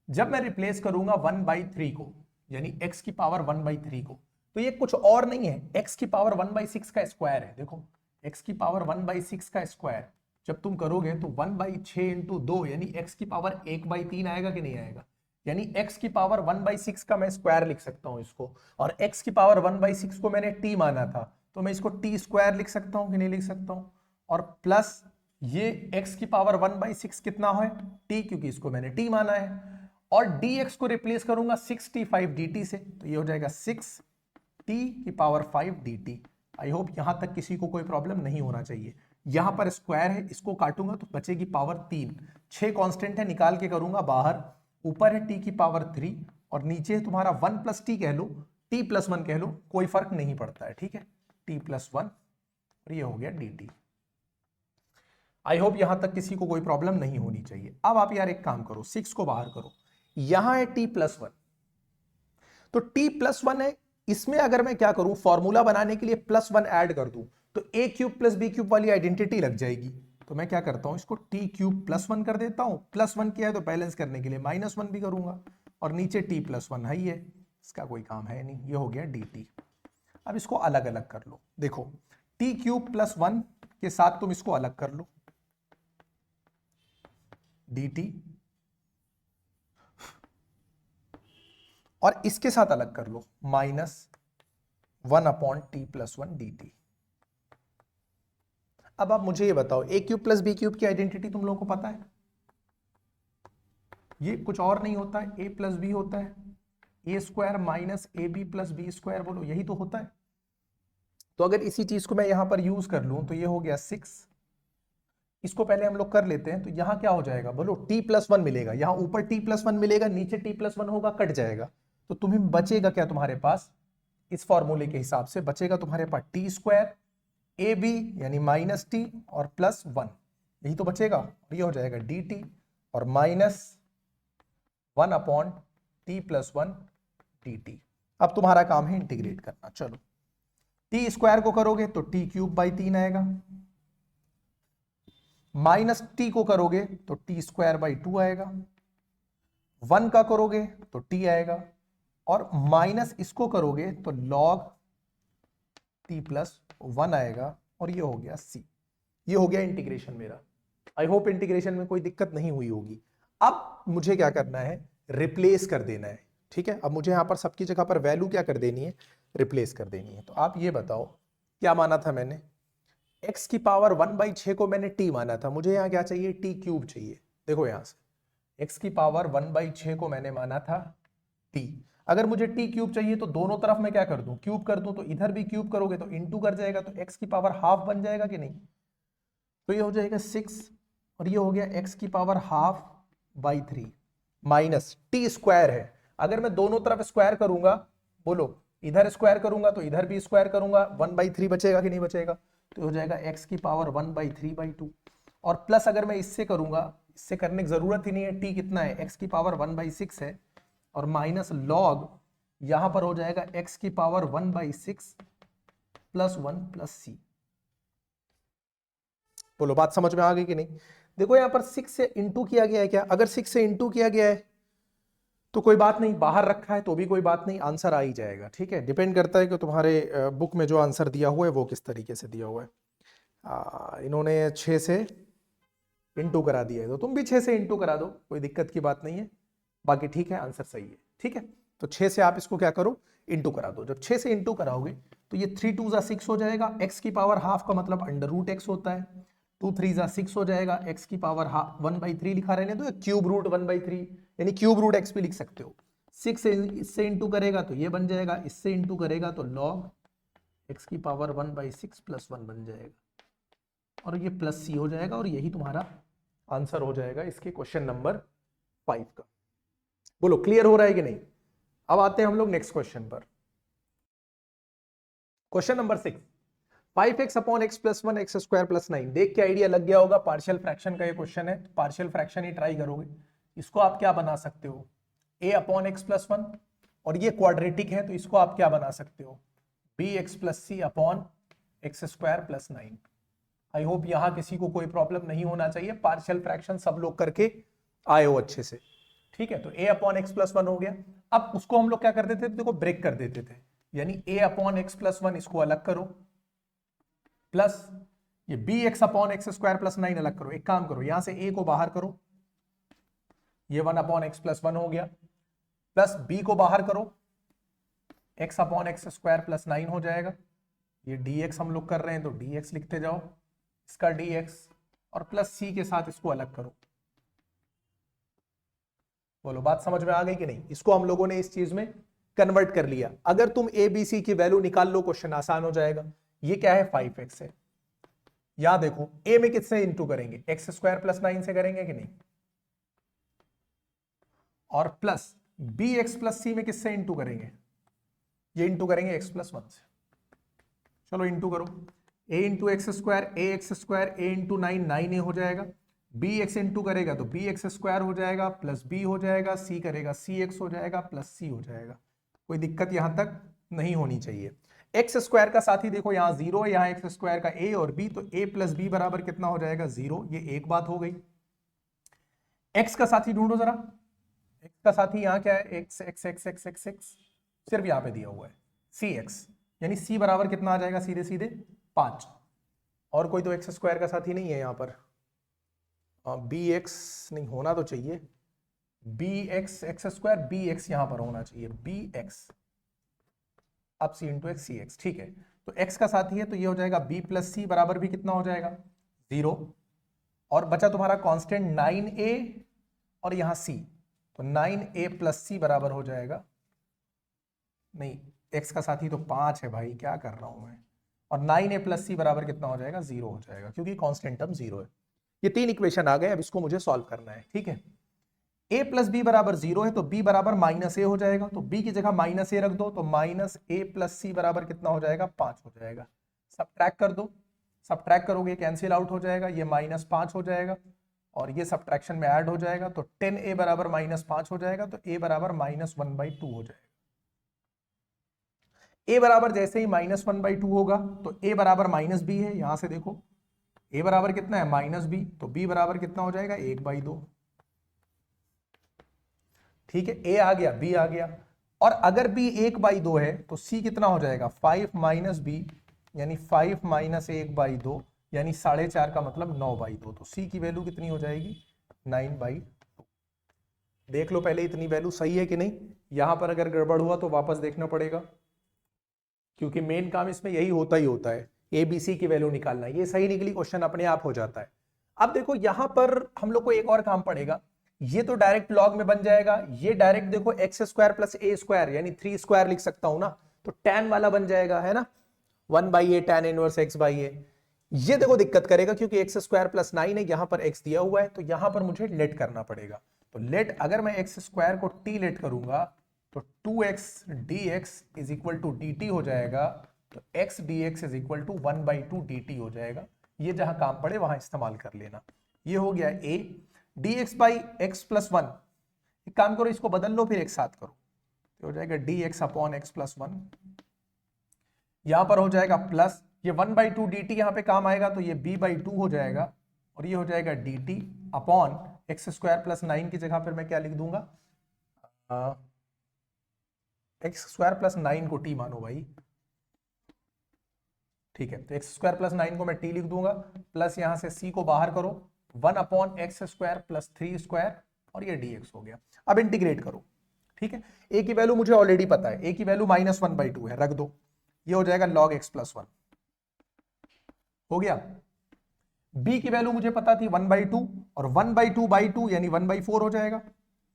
जब मैं रिप्लेस करूंगा 1/3 को, यानी x की पावर 1/3 को, तो ये कुछ और नहीं है, x की पावर 1/6 का स्क्वायर है। देखो x की पावर 1/6 का स्क्वायर जब तुम करोगे तो 1/6 × 2 यानी x की पावर 1/3 आएगा कि नहीं आएगा? यानी x की पावर 1/6 का मैं स्क्वायर लिख सकता हूं इसको, और x की पावर 1/6 को मैंने t माना था, तो मैं इसको t स्क्वायर लिख सकता हूं कि नहीं लिख सकता हूं? और प्लस ये x की पावर 1/6 कितना है? t, क्योंकि इसको मैंने t माना है, और dx को रिप्लेस करूंगा 6t5 dt से, तो ये हो जाएगा 6t की पावर 5 dt। आई होप यहां तक किसी को कोई प्रॉब्लम नहीं होना चाहिए। यहां पर स्क्वायर है, इसको काटूंगा तो बचेगी पावर 3, 6 कांस्टेंट है, निकाल के करूंगा बाहर, ऊपर है t की पावर 3 और नीचे है तुम्हारा 1 + t कह लो, t + 1 कह लो, कोई फर्क नहीं पड़ता है। ठीक है, t + 1, और ये हो गया dt। आई होप यहां तक किसी को कोई प्रॉब्लम नहीं होनी चाहिए। अब आप यार एक काम करो, 6 को बाहर करो, यहां है t + 1, तो t + 1 है, इसमें अगर मैं क्या करूं, फॉर्मूला बनाने के लिए +1 ऐड कर दूं तो a³ + b³ वाली आइडेंटिटी लग जाएगी। तो मैं क्या करता हूं, इसको t³ + 1 कर देता हूं, +1 किया है तो बैलेंस करने के लिए -1 भी करूंगा, और नीचे t + 1 है ही है, इसका कोई काम है नहीं, ये हो गया dt। अब इसको अलग अलग कर लो, देखो t क्यूब प्लस 1 के साथ तुम इसको अलग कर लो dt, और इसके साथ अलग कर लो -1/t+1 dt। अब आप मुझे ये बताओ, a cube plus b cube की आइडेंटिटी तुम लोगों को पता है, ये कुछ और नहीं होता है, a प्लस बी होता है, a square minus a b plus b square, बोलो यही तो होता है। तो अगर इसी चीज को मैं यहां पर यूज कर लूं तो ये हो गया 6, इसको पहले हम लोग कर लेते हैं। तो यहां क्या हो जाएगा, बोलो t+1 मिलेगा, यहां ऊपर t+1 मिलेगा, नीचे t+1 होगा, कट जाएगा। तो तुम्हें बचेगा क्या, तुम्हारे पास इस फॉर्मूले के हिसाब से बचेगा तुम्हारे पास टी स्क्वायर ए बी यानी -t और +1, यही तो बचेगा। और ये हो जाएगा dt और -1/t+1 dt। अब तुम्हारा काम है इंटीग्रेट करना। चलो टी स्क्वायर को करोगे तो t³/3 आएगा, -t को करोगे तो t²/2 आएगा, 1 का करोगे तो t आएगा, और माइनस इसको करोगे तो log t+1 आएगा, और ये हो गया c। ये हो गया इंटीग्रेशन मेरा। आई होप इंटीग्रेशन में कोई दिक्कत नहीं हुई होगी। अब मुझे क्या करना है, रिप्लेस कर देना है, ठीक है। अब मुझे यहां पर सबकी जगह पर वैल्यू क्या कर देनी है, रिप्लेस कर देनी है। तो आप ये बताओ, क्या माना था मैंने, x की पावर 1/6 को मैंने t माना था, मुझे यहां क्या चाहिए, t³ चाहिए। देखो यहां से x की पावर 1/6 को मैंने माना था t, अगर मुझे t³ चाहिए तो दोनों तरफ मैं क्या कर दूं, क्यूब कर दूं। तो इधर भी क्यूब करोगे तो इंटू कर जाएगा, तो x की पावर हाफ बन जाएगा कि नहीं। तो ये हो जाएगा 6, और ये हो गया x की पावर ½ माइनस t स्क्वायर है। अगर मैं दोनों तरफ स्क्वायर करूंगा, बोलो इधर स्क्वायर करूंगा तो इधर भी स्क्वायर करूंगा, 1/3 बचेगा कि नहीं बचेगा। तो हो जाएगा x की पावर 1/3/2, और प्लस अगर मैं इससे करूंगा, इससे करने की जरूरत ही नहीं है, t कितना है, x की पावर 1/6 है, और माइनस लॉग यहां पर हो जाएगा x की पावर 1/6 + 1 + c। बोलो बात समझ में आ गई कि नहीं। देखो यहां पर 6 से इंटू किया गया है क्या, अगर 6 से इंटू किया गया है तो कोई बात नहीं, बाहर रखा है तो भी कोई बात नहीं, आंसर आ ही जाएगा, ठीक है। डिपेंड करता है कि तुम्हारे बुक में जो आंसर दिया हुआ है वो किस तरीके से दिया हुआ है। इन्होंने 6 से इंटू करा दिया है तो तुम भी 6 से इंटू करा दो, कोई दिक्कत की बात नहीं है। बाकी ठीक है, आंसर सही है, ठीक है। तो 6 से आप इसको क्या करो, इंटू करा दो। जब 6 से इंटू कराओगे तो ये 3 2 6 हो जाएगा, x की पावर हाफ का मतलब √x होता है, 2 3 6 हो जाएगा, x की पावर 1/3 लिखा रहने दो, क्यूब रूट 1/3 यानी क्यूब रूट x भी लिख सकते हो। 6 से इससे इंटू करेगा तो ये बन जाएगा, इससे इंटू करेगा तो log x की पावर 1/6 + 1 बन जाएगा, और ये प्लस c हो जाएगा, और यही तुम्हारा आंसर हो जाएगा इसके क्वेश्चन नंबर 5 का। बोलो क्लियर हो रहा है कि नहीं। अब आते हैं हम लोग नेक्स्ट क्वेश्चन पर। Question number 6, 5x/x + 1 x² + 9। देख के आइडिया लग गया होगा, पार्शियल फ्रैक्शन का ये क्वेश्चन है, पार्शियल फ्रैक्शन ही ट्राई करोगे। इसको आप क्या बना सकते हो, a/x + 1, और ये क्वाड्रेटिक है तो इसको आप क्या बना सकते हो, bx + c/x² + 9। आई होप यहां किसी को कोई प्रॉब्लम नहीं होना चाहिए, पार्शियल फ्रैक्शन सब लोग करके आए हो अच्छे से, ठीक है। तो a/x + 1 हो गया। अब उसको हम लोग क्या कर देते थे, देखो ब्रेक कर देते थे, यानी a/x + 1 इसको अलग करो, प्लस ये bx/x² + 9 अलग करो। एक काम करो, यहां से a को बाहर करो, ये 1/x + 1 हो गया, प्लस b को बाहर करो, x/x² + 9 हो जाएगा। ये dx हम लोग कर रहे हैं तो dx लिखते जाओ, इसका dx, और प्लस c के साथ इसको अलग करो। बोलो बात समझ में आ गई कि नहीं। इसको हम लोगों ने इस चीज में कन्वर्ट कर लिया। अगर तुम a b c की वैल्यू निकाल लो, क्वेश्चन आसान हो जाएगा। ये क्या है, 5x है। यहां देखो a में किससे इंटू करेंगे, x² + 9 से करेंगे कि नहीं, और प्लस bx + c में किससे इंटू करेंगे, ये इंटू करेंगे x + 1 से। चलो इंटू करो, a × x², ax², a × 9 9a हो जाएगा, bx इंटू करेगा तो bx² हो जाएगा, प्लस b हो जाएगा, c करेगा cx हो जाएगा, प्लस c हो जाएगा। कोई दिक्कत यहां तक नहीं होनी चाहिए। x² का साथी देखो यहाँ 0 है, यहाँ x² का a और b, तो a + b बराबर कितना हो जाएगा, 0। ये एक बात हो गई। x का साथी ढूंढो जरा, x का साथी यहाँ क्या है, x x x x x x, सिर्फ यहां पे दिया हुआ है cx, यानी c बराबर कितना आ जाएगा, सीधे सीधे 5। और कोई तो एक्स स्क्वायर का साथी नहीं है यहाँ पर, बी एक्स नहीं होना तो चाहिए, b x x square, b x यहां पर होना चाहिए, बी एक्स अब c into x c x. ठीक है, तो एक्स का साथी है तो ये हो जाएगा बी प्लस सी बराबर भी कितना हो जाएगा 0। और बचा तुम्हारा कांस्टेंट 9a और यहां c, तो 9a प्लस सी बराबर हो जाएगा, नहीं x का साथी तो 5 है भाई, क्या कर रहा हूं मैं, और 9a प्लस सी बराबर कितना हो जाएगा 0 हो जाएगा, क्योंकि कांस्टेंट टर्म 0 है। ये 3 इक्वेशन आ गए, अब इसको मुझे सॉल्व करना है। ठीक है, a प्लस बी बराबर 0 है तो b बराबर माइनस ए हो जाएगा, तो b की जगह माइनस ए रख दो, तो माइनस ए प्लस सी बराबर कितना हो जाएगा 5 हो जाएगा। सब्ट्रैक्ट कर दो, सब्ट्रैक्ट करोगे कैंसिल आउट हो जाएगा, ये -5 हो जाएगा और ये सब्ट्रैक्शन में ऐड हो जाएगा, तो 10a बराबर -5 हो जाएगा, तो a बराबर -1/2 हो जाएगा। a बराबर जैसे ही -1/2 होगा तो a बराबर -b है, यहां से देखो a बराबर कितना है -b, तो b बराबर कितना हो जाएगा 1/2। ठीक है, a आ गया, b आ गया, और अगर b 1/2 है तो c कितना हो जाएगा 5 - b, यानी 5 - 1/2, यानी 4.5 का मतलब 9/2, तो c की वैल्यू कितनी हो जाएगी 9/2। देख लो पहले इतनी वैल्यू सही है कि नहीं, यहां पर अगर गड़बड़ हुआ तो वापस देखना पड़ेगा, क्योंकि मेन काम इसमें यही होता ही होता है, ए बी सी की वैल्यू निकालना। ये सही निकली, क्वेश्चन अपने आप हो जाता है। अब देखो यहां पर हम लोग को एक और काम पड़ेगा, ये तो डायरेक्ट लॉग में बन जाएगा, ये डायरेक्ट देखो एक्स स्क्वायर प्लस ए स्क्वायर यानी 3 स्क्वायर लिख सकता हूं ना, तो tan वाला बन जाएगा, है ना, 1/a tan इनवर्स x/a। ये देखो दिक्कत करेगा, क्योंकि एक्स स्क्वायर प्लस 9 है, यहां पर x दिया हुआ है, तो यहां पर मुझे लेट करना पड़ेगा। तो लेट, अगर मैं एक्स स्क्वायर को t लेट करूंगा तो 2x dx is equal to dt हो जाएगा, तो x dx is equal to 1/2 dt हो जाएगा। ये जहां काम पड़े वहां इस्तेमाल कर लेना। ये हो गया a, dx by x plus 1, एक काम करो इसको बदल लो फिर एक साथ करो, तो हो जाएगा dx अपॉन एक्स प्लस 1, यहां पर हो जाएगा प्लस, ये 1/2 dt यहां पे काम आएगा, तो ये b/2 हो जाएगा, और ये हो जाएगा dt upon x square plus 9 की जगह पर मैं क्या लिख दूंगा, एक्स स्क्वायर प्लस 9 को t मानो भाई। ठीक है, तो एक्स स्क्वायर प्लस 9 को मैं t लिख दूंगा, प्लस यहां से c को बाहर करो, 1 upon x square plus 3 square, और ये dx हो गया। अब इंटीग्रेट करो। ठीक है, a की वैल्यू मुझे ऑलरेडी पता है, a की वैल्यू -1/2 है, रख दो, ये हो जाएगा log x प्लस 1 हो गया। b की वैल्यू मुझे पता थी 1/2, और 1/2/2 यानी 1/4 हो जाएगा,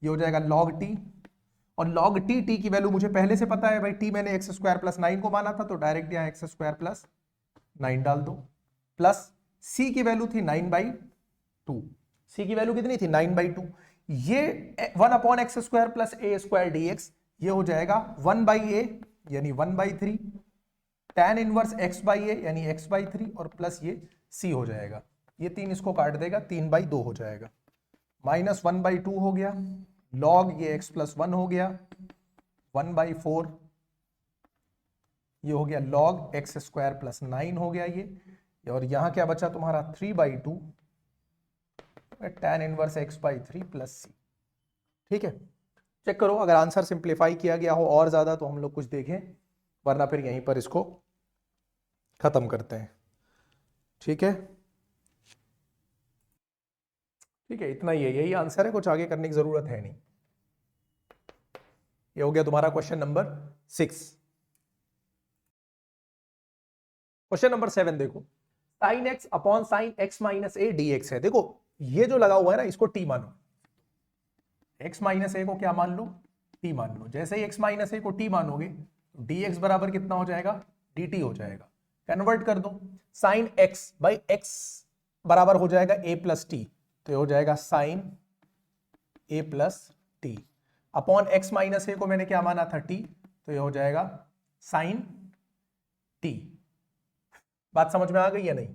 ये हो जाएगा log t, और log t की वैल्यू मुझे पहले से पता है भाई, t मैंने एक्स स्क्वायर प्लस 9 को माना था, तो डायरेक्ट यहां एक्स स्क्वायर प्लस 9 डाल दो, प्लस c की वैल्यू थी 9/2, c की वैल्यू कितनी थी 9/2, ये 1 अपॉन एक्स स्क्वायर प्लस ए स्क्वायर dx, ये हो जाएगा 1/a यानी 1/3 tan इनवर्स x/a यानी x/3, और प्लस ये c हो जाएगा, ये 3 इसको काट देगा, 3/2 हो जाएगा, -1/2 हो गया, log ये x प्लस 1 हो गया 1/4, ये हो गया log एक्स स्क्वायर प्लस 9 हो गया ये, और यहां क्या बचा तुम्हारा 3/2 tan inverse x/3 plus c। ठीक है, चेक करो अगर आंसर सिंप्लीफाई किया गया हो और ज्यादा तो हम लोग कुछ देखें, वरना फिर यहीं पर इसको खत्म करते हैं। ठीक है, ठीक है, इतना ही है, यही आंसर है, कुछ आगे करने की जरूरत है नहीं। ये हो गया तुम्हारा क्वेश्चन नंबर 6। क्वेश्चन नंबर 7 देखो, sine X upon sine X minus A dx है। देखो ये जो लगा हुआ है ना, इसको t मानो, x माइनस ए को क्या मान लो t मान लो, जैसे ही x माइनस ए को t मानोगे dx बराबर कितना हो जाएगा dt हो जाएगा। कन्वर्ट कर दो, साइन x बाई x बराबर हो जाएगा a प्लस टी, तो हो जाएगा sine a plus T, upon x minus A को मैंने क्या माना था t, तो ये हो जाएगा साइन t। बात समझ में आ गई या नहीं,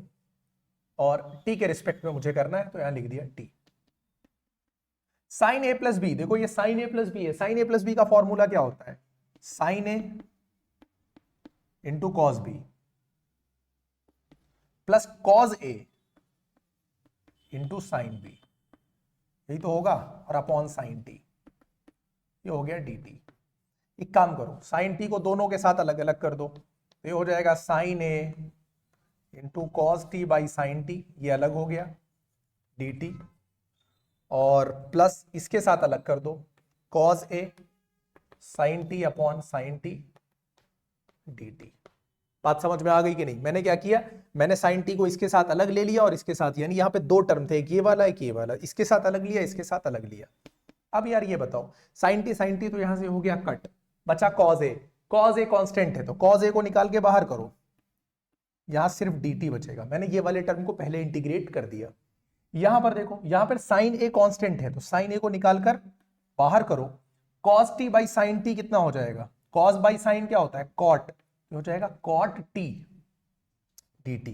और t के रिस्पेक्ट में मुझे करना है, तो यहां लिख दिया t। Sine a plus b, देखो ये साइन a प्लस बी है, साइन a प्लस बी का फॉर्मूला क्या होता है, sine a into cos b plus cos a into sine b, यही तो होगा, और अपॉन साइन t, ये हो गया dt। एक काम करो, साइन टी को दोनों के साथ अलग अलग कर दो, तो ये हो जाएगा sine A into cos t by sine t, ये अलग हो गया डी टी, और प्लस इसके साथ अलग कर दो, cos A sine T upon sine T D T. बात समझ में आ गई कि नहीं? मैंने क्या किया, मैंने साइन टी को इसके साथ अलग ले लिया और इसके साथ, यानी यहाँ पे दो टर्म थे, एक ये वाला एक ये वाला, इसके साथ अलग लिया इसके साथ अलग लिया। अब यार ये बताओ, साइन टी तो यहां से हो गया कट, बचा cause A. Cause a constant है तो कॉज ए को निकाल के बाहर करो, यहां सिर्फ डी टी बचेगा। मैंने ये वाले टर्म को पहले इंटीग्रेट कर दिया। यहां पर देखो, यहां पर साइन ए कांस्टेंट है तो साइन ए को निकालकर बाहर करो, cos t by sine T कितना हो जाएगा, कॉस बाई साइन क्या होता है कॉट, हो जाएगा cot t D t.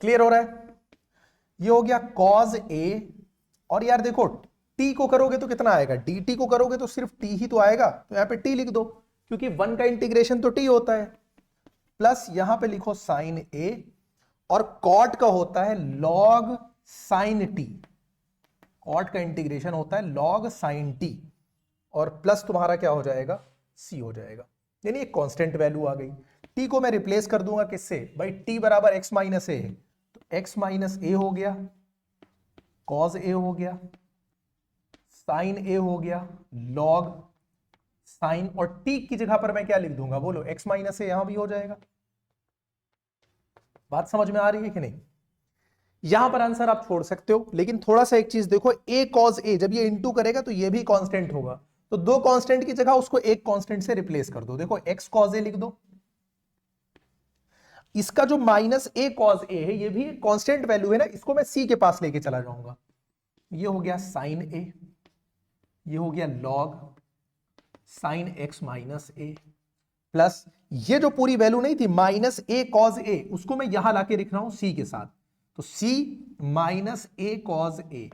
Clear हो रहा है? ये हो गया कॉस ए, और यार देखो टी को करोगे तो कितना आएगा, डी टी को करोगे तो सिर्फ टी ही तो आएगा, तो यहां पे टी लिख दो क्योंकि वन का इंटीग्रेशन तो टी होता है, प्लस यहां पे लिखो साइन ए, और कॉट का होता है लॉग साइन टी, कॉट का इंटीग्रेशन होता है लॉग साइन टी, और प्लस तुम्हारा क्या हो जाएगा सी हो जाएगा, यानी एक कांस्टेंट वैल्यू आ गई। टी को मैं रिप्लेस कर दूंगा किससे, भाई टी बराबर एक्स माइनस ए है, तो एक्स माइनस ए हो गया, कॉस ए हो गया, साइन ए हो गया, लॉग साइन, और टी की जगह पर मैं क्या लिख दूंगा बोलो, एक्स माइनस ए, यहां भी हो जाएगा। बात समझ में आ रही है कि नहीं? यहां पर आंसर आप छोड़ सकते हो, लेकिन थोड़ा सा एक चीज देखो, ए कॉस ए जब ये इंटू करेगा तो ये भी कांस्टेंट होगा, तो दो कांस्टेंट की जगह उसको एक कांस्टेंट से रिप्लेस कर दो। देखो एक्स कॉस ए लिख दो, इसका जो माइनस ए कॉस ए है ये भी एक कांस्टेंट वैल्यू है ना, इसको मैं सी के पास लेके चला जाऊंगा, ये हो गया साइन ए, ये हो गया लॉग साइन एक्स माइनस ए, प्लस ये जो पूरी वैल्यू नहीं थी माइनस ए कॉस ए, उसको मैं यहां लाके लिख रहा हूं सी के साथ, तो सी माइनस ए कॉस ए।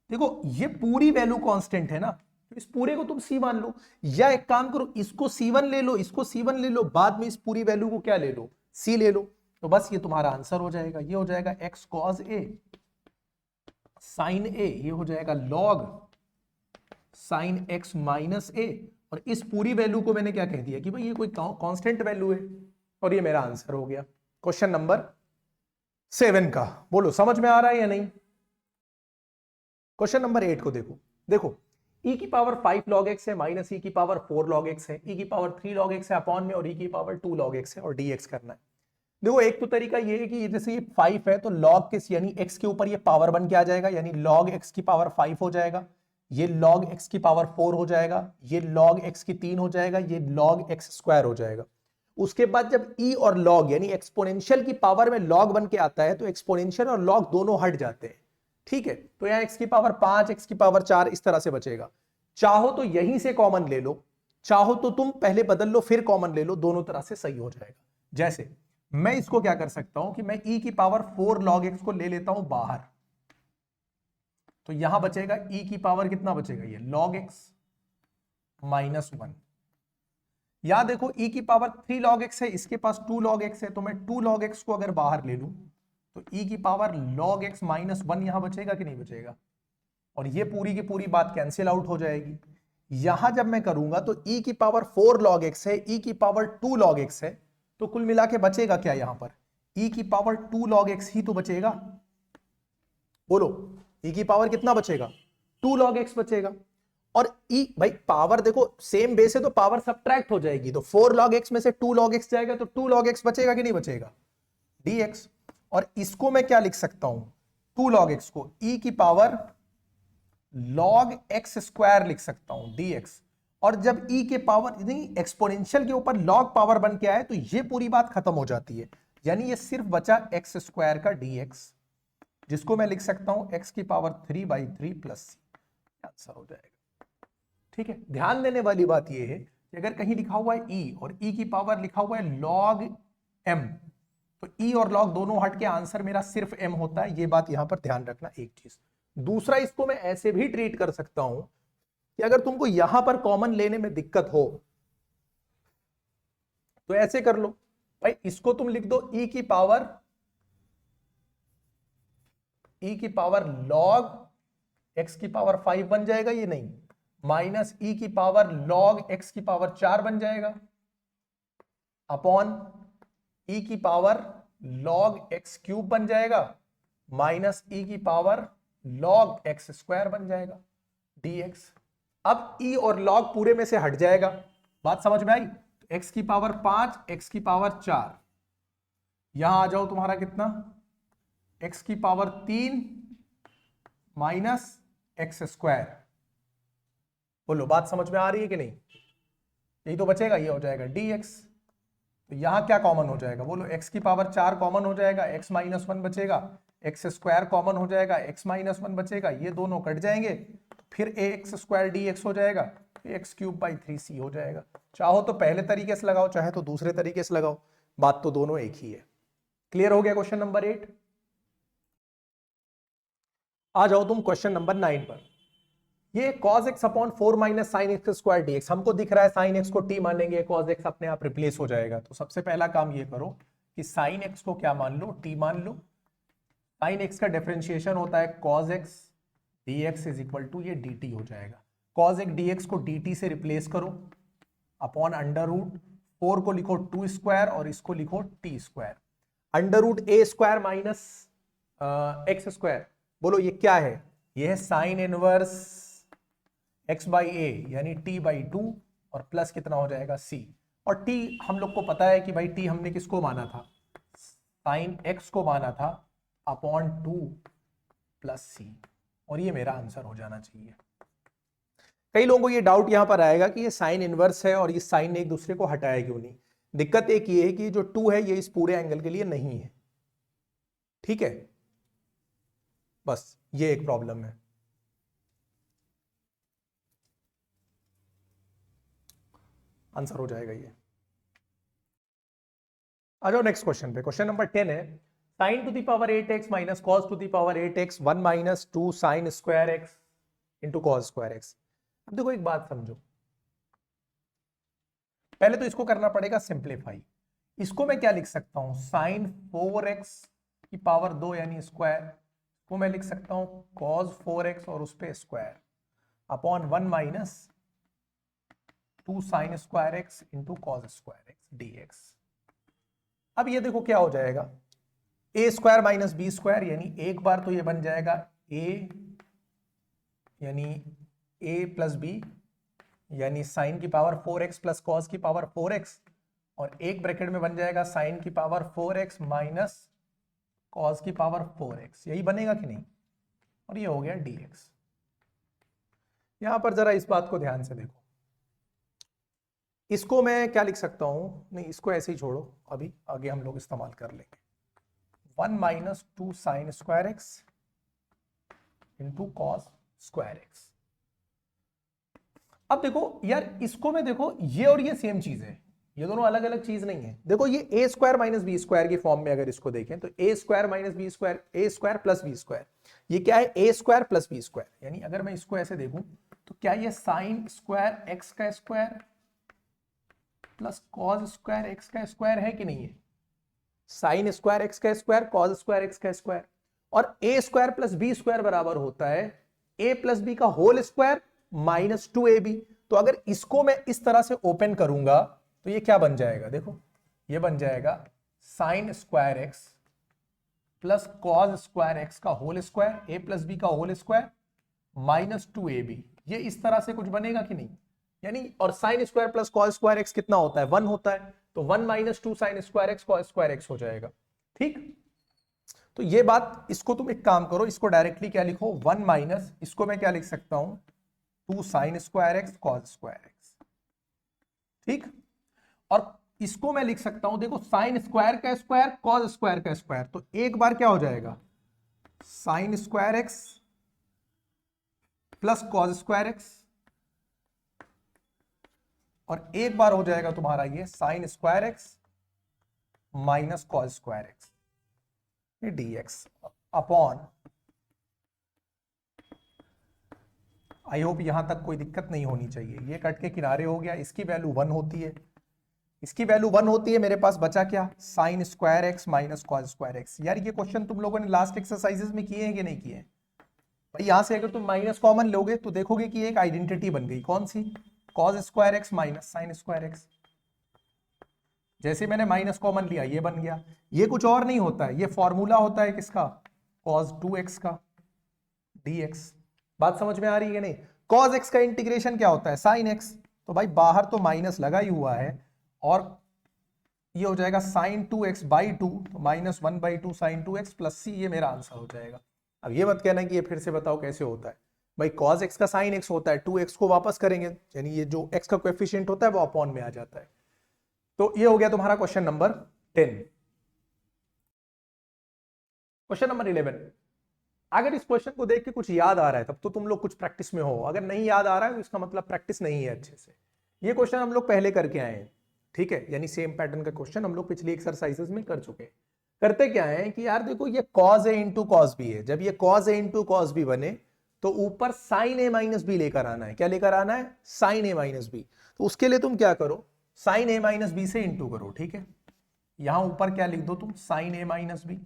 देखो ये पूरी वैल्यू कांस्टेंट है ना, तो इस पूरे को तुम सी मान लो, या एक काम करो इसको C1 ले लो, इसको C1 ले लो, बाद में इस पूरी वैल्यू को क्या ले लो, सी ले लो, तो बस ये तुम्हारा आंसर हो जाएगा। ये हो जाएगा एक्स कॉस ए साइन ए, ये हो जाएगा लॉग साइन एक्स माइनस ए, और इस पूरी वैल्यू को मैंने क्या कह दिया कि भाई ये कोई कांस्टेंट वैल्यू है, और ये मेरा आंसर हो गया क्वेश्चन नंबर 7 का। बोलो समझ में आ रहा है या नहीं? क्वेश्चन नंबर 8 को देखो, देखो e की पावर 5 log x है, माइनस e की पावर 4 log x है, e की पावर 3 log x है अपॉन में, और e की पावर 2 log x है, और dx करना है। देखो एक तो तरीका ये है कि जैसे ये 5 है तो log किस, यानी x के ऊपर ये पावर बन के आ जाएगा, यानी log x की पावर 5 हो जाएगा, ये log x की पावर 4 हो जाएगा, ये log x की 3 हो जाएगा, ये log x स्क्वायर हो जाएगा। उसके बाद जब e और log यानी एक्सपोनेंशियल की पावर में log बन के आता है तो एक्सपोनेंशियल और log दोनों हट जाते हैं, ठीक है, तो यहां x की पावर 5, x की पावर 4 इस तरह से बचेगा। चाहो तो यहीं से कॉमन ले लो, चाहो तो तुम पहले बदल लो फिर कॉमन ले लो, दोनों तरह से सही हो जाएगा। जैसे मैं इसको क्या कर सकता हूं कि मैं e की पावर 4 log x को ले लेता हूं बाहर, तो यहां बचेगा e की पावर कितना बचेगा, ये log x माइनस 1। यहां देखो e की पावर 3 log x है, इसके पास 2 log x है, तो मैं 2 log x को अगर बाहर ले लूं तो e की पावर log x माइनस 1 यहां बचेगा कि नहीं बचेगा, और ये पूरी की पूरी बात कैंसिल आउट हो जाएगी। यहां जब मैं करूंगा तो e की पावर 4 log x है, e की पावर 2 log x है, तो कुल मिला के बचेगा क्या, यहां पर e की पावर 2 log x ही तो बचेगा। बोलो e की पावर कितना बचेगा, 2 log x बचेगा, और e भाई पावर देखो सेम बेस है तो पावर सब्ट्रैक्ट हो जाएगी, तो 4 log x में से 2 log x जाएगा तो 2 log x बचेगा कि नहीं बचेगा, dx। और इसको मैं क्या लिख सकता हूं, 2 log x को e की पावर log x स्क्वायर लिख सकता हूं dx, और जब e के पावर नहीं एक्सपोनेंशियल के ऊपर log पावर बन के आए तो ये पूरी बात खत्म हो जाती है, यानी ये सिर्फ बचा x स्क्वायर का dx, जिसको मैं लिख सकता हूं x की पावर 3/3 प्लस सी, आंसर हो जाएगा। ठीक है, ध्यान देने वाली बात यह है कि अगर कहीं लिखा हुआ है e और e की पावर लिखा हुआ है log m, तो e और log दोनों हट के आंसर मेरा सिर्फ m होता है, ये बात यहां पर ध्यान रखना एक चीज। दूसरा, इसको मैं ऐसे भी ट्रीट कर सकता हूं कि अगर तुमको यहां पर कॉमन लेने में दिक्कत हो तो ऐसे कर लो, भाई इसको तुम लिख दो e की पावर log x की पावर 5 बन जाएगा, ये नहीं माइनस ई की पावर लॉग एक्स की पावर 4 बन जाएगा अपॉन ई की पावर लॉग एक्स क्यूब बन जाएगा माइनस ई की पावर लॉग एक्स स्क्वायर बन जाएगा dx। अब ई और लॉग पूरे में से हट जाएगा, बात समझ में आई। एक्स की पावर 5 एक्स की पावर 4, यहां आ जाओ तुम्हारा कितना एक्स की पावर 3 माइनस एक्स स्क्वायर। बोलो बात समझ में आ रही है कि नहीं। यही तो बचेगा, ये हो जाएगा dx। तो यहां क्या कॉमन हो जाएगा, बोलो एक्स की पावर 4 कॉमन हो जाएगा, एक्स माइनस 1 बचेगा, एक्स स्क्वायर कॉमन हो जाएगा, एक्स माइनस 1 बचेगा, ये दोनों कट जाएंगे, फिर ए एक्स स्क्वायर डी एक्स हो जाएगा, एक्स क्यूब बाई 3c हो जाएगा। चाहो तो पहले तरीके से लगाओ, चाहे तो दूसरे तरीके से लगाओ, बात तो दोनों एक ही है। क्लियर हो गया क्वेश्चन नंबर 8। आ जाओ तुम क्वेश्चन नंबर 9 पर। ये cos x upon 4 minus sine x square dx, हमको दिख रहा है साइन x को t मानेंगे, cos x अपने आप रिप्लेस हो जाएगा। तो सबसे पहला काम ये करो कि साइन x को क्या मान लो, t मान लो। साइन x का डिफरेंशिएशन होता है cos x dx is equal to ये dt हो जाएगा। cos x dx को dt से रिप्लेस करो अपॉन अंडर रूट 4 को लिखो 2 स्क्वायर और इसको लिखो t square, under root a square minus x square. बोलो ये क्या है, ये है sine inverse x by a यानी t बाई 2 और प्लस कितना हो जाएगा c। और t हम लोग को पता है कि भाई t हमने किसको माना था, साइन x को माना था अपॉन 2 प्लस c, और ये मेरा आंसर हो जाना चाहिए। कई लोगों को ये डाउट यहां पर आएगा कि ये साइन इनवर्स है और ये साइन ने एक दूसरे को हटाया क्यों नहीं। दिक्कत एक ये है कि जो 2 है ये इस पूरे एंगल के लिए नहीं है, ठीक है, बस ये एक प्रॉब्लम है। आंसर हो जाएगा ये। आ जाओ नेक्स्ट क्वेश्चन पे। क्वेश्चन नंबर 10 है sign to the power 8x minus cos two the power 8x 1 minus 2 sign square x into cos square x. अब देखो एक बात समझो, पहले तो इसको करना पड़ेगा सिंप्लीफाई। इसको मैं क्या लिख सकता हूं, साइन 4x की पावर 2 यानी स्क्वायर को मैं लिख सकता हूं कॉस 4x और उस पे square upon 1 minus 2 sign square x into cos square x dx। अब ये देखो क्या हो जाएगा, ए स्क्वायर माइनस बी स्क्वायर, यानी एक बार तो ये बन जाएगा ए यानी ए प्लस बी यानी साइन की पावर 4x प्लस कॉस की पावर 4x, और एक ब्रैकेट में बन जाएगा साइन की पावर 4x माइनस कॉस की पावर 4x, यही बनेगा कि नहीं, और ये हो गया dx। यहां पर जरा इस बात को ध्यान से देखो, इसको मैं क्या लिख सकता हूं, नहीं इसको ऐसे ही छोड़ो, अभी आगे हम लोग इस्तेमाल कर लेंगे 1 minus 2 sign square x into cos square x. अब देखो यार इसको में देखो ये और ये सेम चीज है, ये दोनों अलग अलग चीज नहीं है। देखो ये ए स्क्वायर माइनस बी स्क्वायर की फॉर्म में अगर इसको देखें तो ए स्क्वायर माइनस बी स्क्वायर, ए स्क्वायर प्लस बी स्क्वायर, ये क्या है ए स्क्वायर प्लस बी स्क्वायर। यानी अगर मैं इसको ऐसे देखूं तो क्या ये साइन स्क्वायर एक्स का square plus cos square x का स्क्वायर है कि नहीं है, साइन स्क्वायर एक्स का स्क्वायर कॉस स्क्वायर एक्स का स्क्वायर, और ए स्क्वायर प्लस बी स्क्वायर बराबर होता है ए प्लस बी का होल स्क्वायर माइनस 2ab। तो अगर इसको मैं इस तरह से ओपन करूंगा तो ये क्या बन जाएगा, देखो ये बन जाएगा sign square x plus cos square x का होल स्क्वायर ए प्लस बी का होल स्क्वायर माइनस 2ab। ये इस तरह से कुछ बनेगा कि नहीं, यानी और sine square plus cos square x कितना होता है 1 होता है, तो 1 minus 2 sign square x cos square x हो जाएगा। ठीक, तो ये बात, इसको तुम एक काम करो, इसको डायरेक्टली क्या लिखो 1 माइनस, इसको मैं क्या लिख सकता हूं 2 sign square x cos square x. ठीक, और इसको मैं लिख सकता हूं देखो साइन स्क्वायर का स्क्वायर कॉस स्क्वायर का स्क्वायर, तो एक बार क्या हो जाएगा sign square x plus cos square x, और एक बार हो जाएगा तुम्हारा ये sign square X minus cos square x dx upon, I hope यहां तक कोई दिक्कत नहीं होनी चाहिए। ये कट के किनारे हो गया, इसकी वैल्यू 1 होती है, इसकी वैल्यू 1 होती है, मेरे पास बचा क्या sign square X minus cos square x. यार ये क्वेश्चन तुम लोगों ने लास्ट एक्सरसाइजेस में किए हैं कि नहीं किए हैं, भाई यहां से अगर तुम माइनस कॉमन लोगे तो देखोगे कि एक आइडेंटिटी बन गई, कौन सी, cos square X minus sine square X. जैसे मैंने माइनस कॉमन लिया ये बन गया। ये कुछ और नहीं होता है, ये फॉर्मूला होता है किसका, कॉस 2x का dx। बात समझ में आ रही है नहीं। कॉस x का इंटीग्रेशन क्या होता है, साइन x। तो भाई बाहर तो माइनस लगा ही हुआ है और ये हो जाएगा साइन 2x बाई 2, तो minus 1/2 sign 2x plus c, ये मेरा आंसर हो जाएगा। अब ये मत कहना कि ये फिर से बताओ कैसे होता है। भाई cos x का साइन x होता है, 2x को वापस करेंगे, यानी ये जो x का कोएफिशिएंट होता है वो अपॉन में आ जाता है। तो ये हो गया तुम्हारा क्वेश्चन नंबर 10। क्वेश्चन नंबर 11, अगर इस क्वेश्चन को देख के कुछ याद आ रहा है तब तो तुम लोग कुछ प्रैक्टिस में हो, अगर नहीं याद आ रहा है तो इसका मतलब प्रैक्टिस नहीं है अच्छे से। ये क्वेश्चन हम लोग पहले करके आए हैं, ठीक है, यानी सेम पैटर्न का क्वेश्चन हम लोग पिछली एक्सरसाइजेस में कर चुके हैं। करते क्या है कि यार देखो ये cos a into cos b है, जब ये cos a into cos b बने तो ऊपर sin a माइनस बी लेकर आना है। क्या लेकर आना है, sin a माइनस बी। तो उसके लिए तुम क्या करो, sin a माइनस बी से इंटू करो, ठीक है। यहां ऊपर क्या लिख दो तुम, sin a माइनस बी।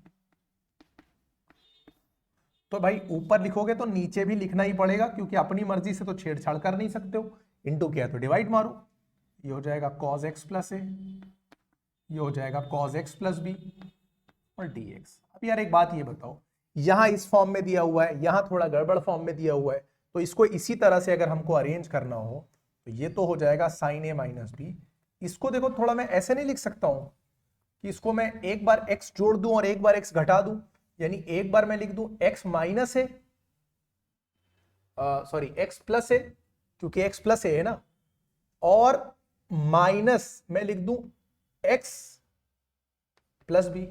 तो भाई ऊपर लिखोगे तो नीचे भी लिखना ही पड़ेगा, क्योंकि अपनी मर्जी से तो छेड़छाड़ कर नहीं सकते हो। इंटू किया तो डिवाइड मारो, ये हो जाएगा cos x प्लस ए, ये हो जाएगा cos x प्लस बी और dx। अब यार एक बात ये बताओ, यहां इस फॉर्म में दिया हुआ है, यहां थोड़ा गड़बड़ फॉर्म में दिया हुआ है, तो इसको इसी तरह से अगर हमको अरेंज करना हो तो ये तो हो जाएगा साइन ए माइनस बी। इसको देखो थोड़ा मैं ऐसे नहीं लिख सकता हूं कि इसको मैं एक बार x जोड़ दूं और एक बार x घटा दूं, यानी एक बार मैं लिख दूं x माइनस ए, सॉरी x प्लस ए, क्योंकि x प्लस ए है ना, और माइनस मैं लिख दूं x प्लस बी।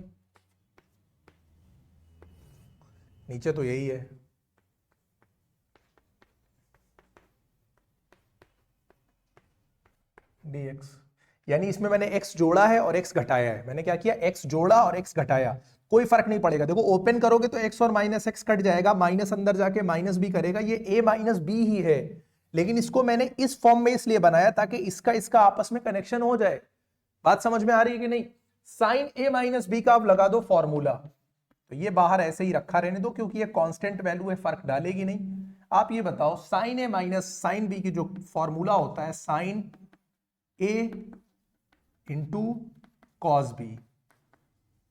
नीचे तो यही है, dx, यानी इसमें मैंने x जोड़ा है और x घटाया है। मैंने क्या किया, x जोड़ा और x घटाया, कोई फर्क नहीं पड़ेगा। देखो ओपन करोगे तो x और माइनस x कट जाएगा, माइनस अंदर जाके माइनस बी करेगा, ये a माइनस बी ही है। लेकिन इसको मैंने इस फॉर्म में इसलिए बनाया ताकि इसका इसका आपस में कनेक्शन हो जाए। बात समझ में आ रही है कि नहीं। साइन a माइनस बी का आप लगा दो फॉर्मूला, तो ये बाहर ऐसे ही रखा रहने दो, क्योंकि ये कांस्टेंट वैल्यू है, फर्क डालेगी नहीं। आप ये बताओ sine a minus sine b की जो फॉर्मूला होता है, sine a into cos b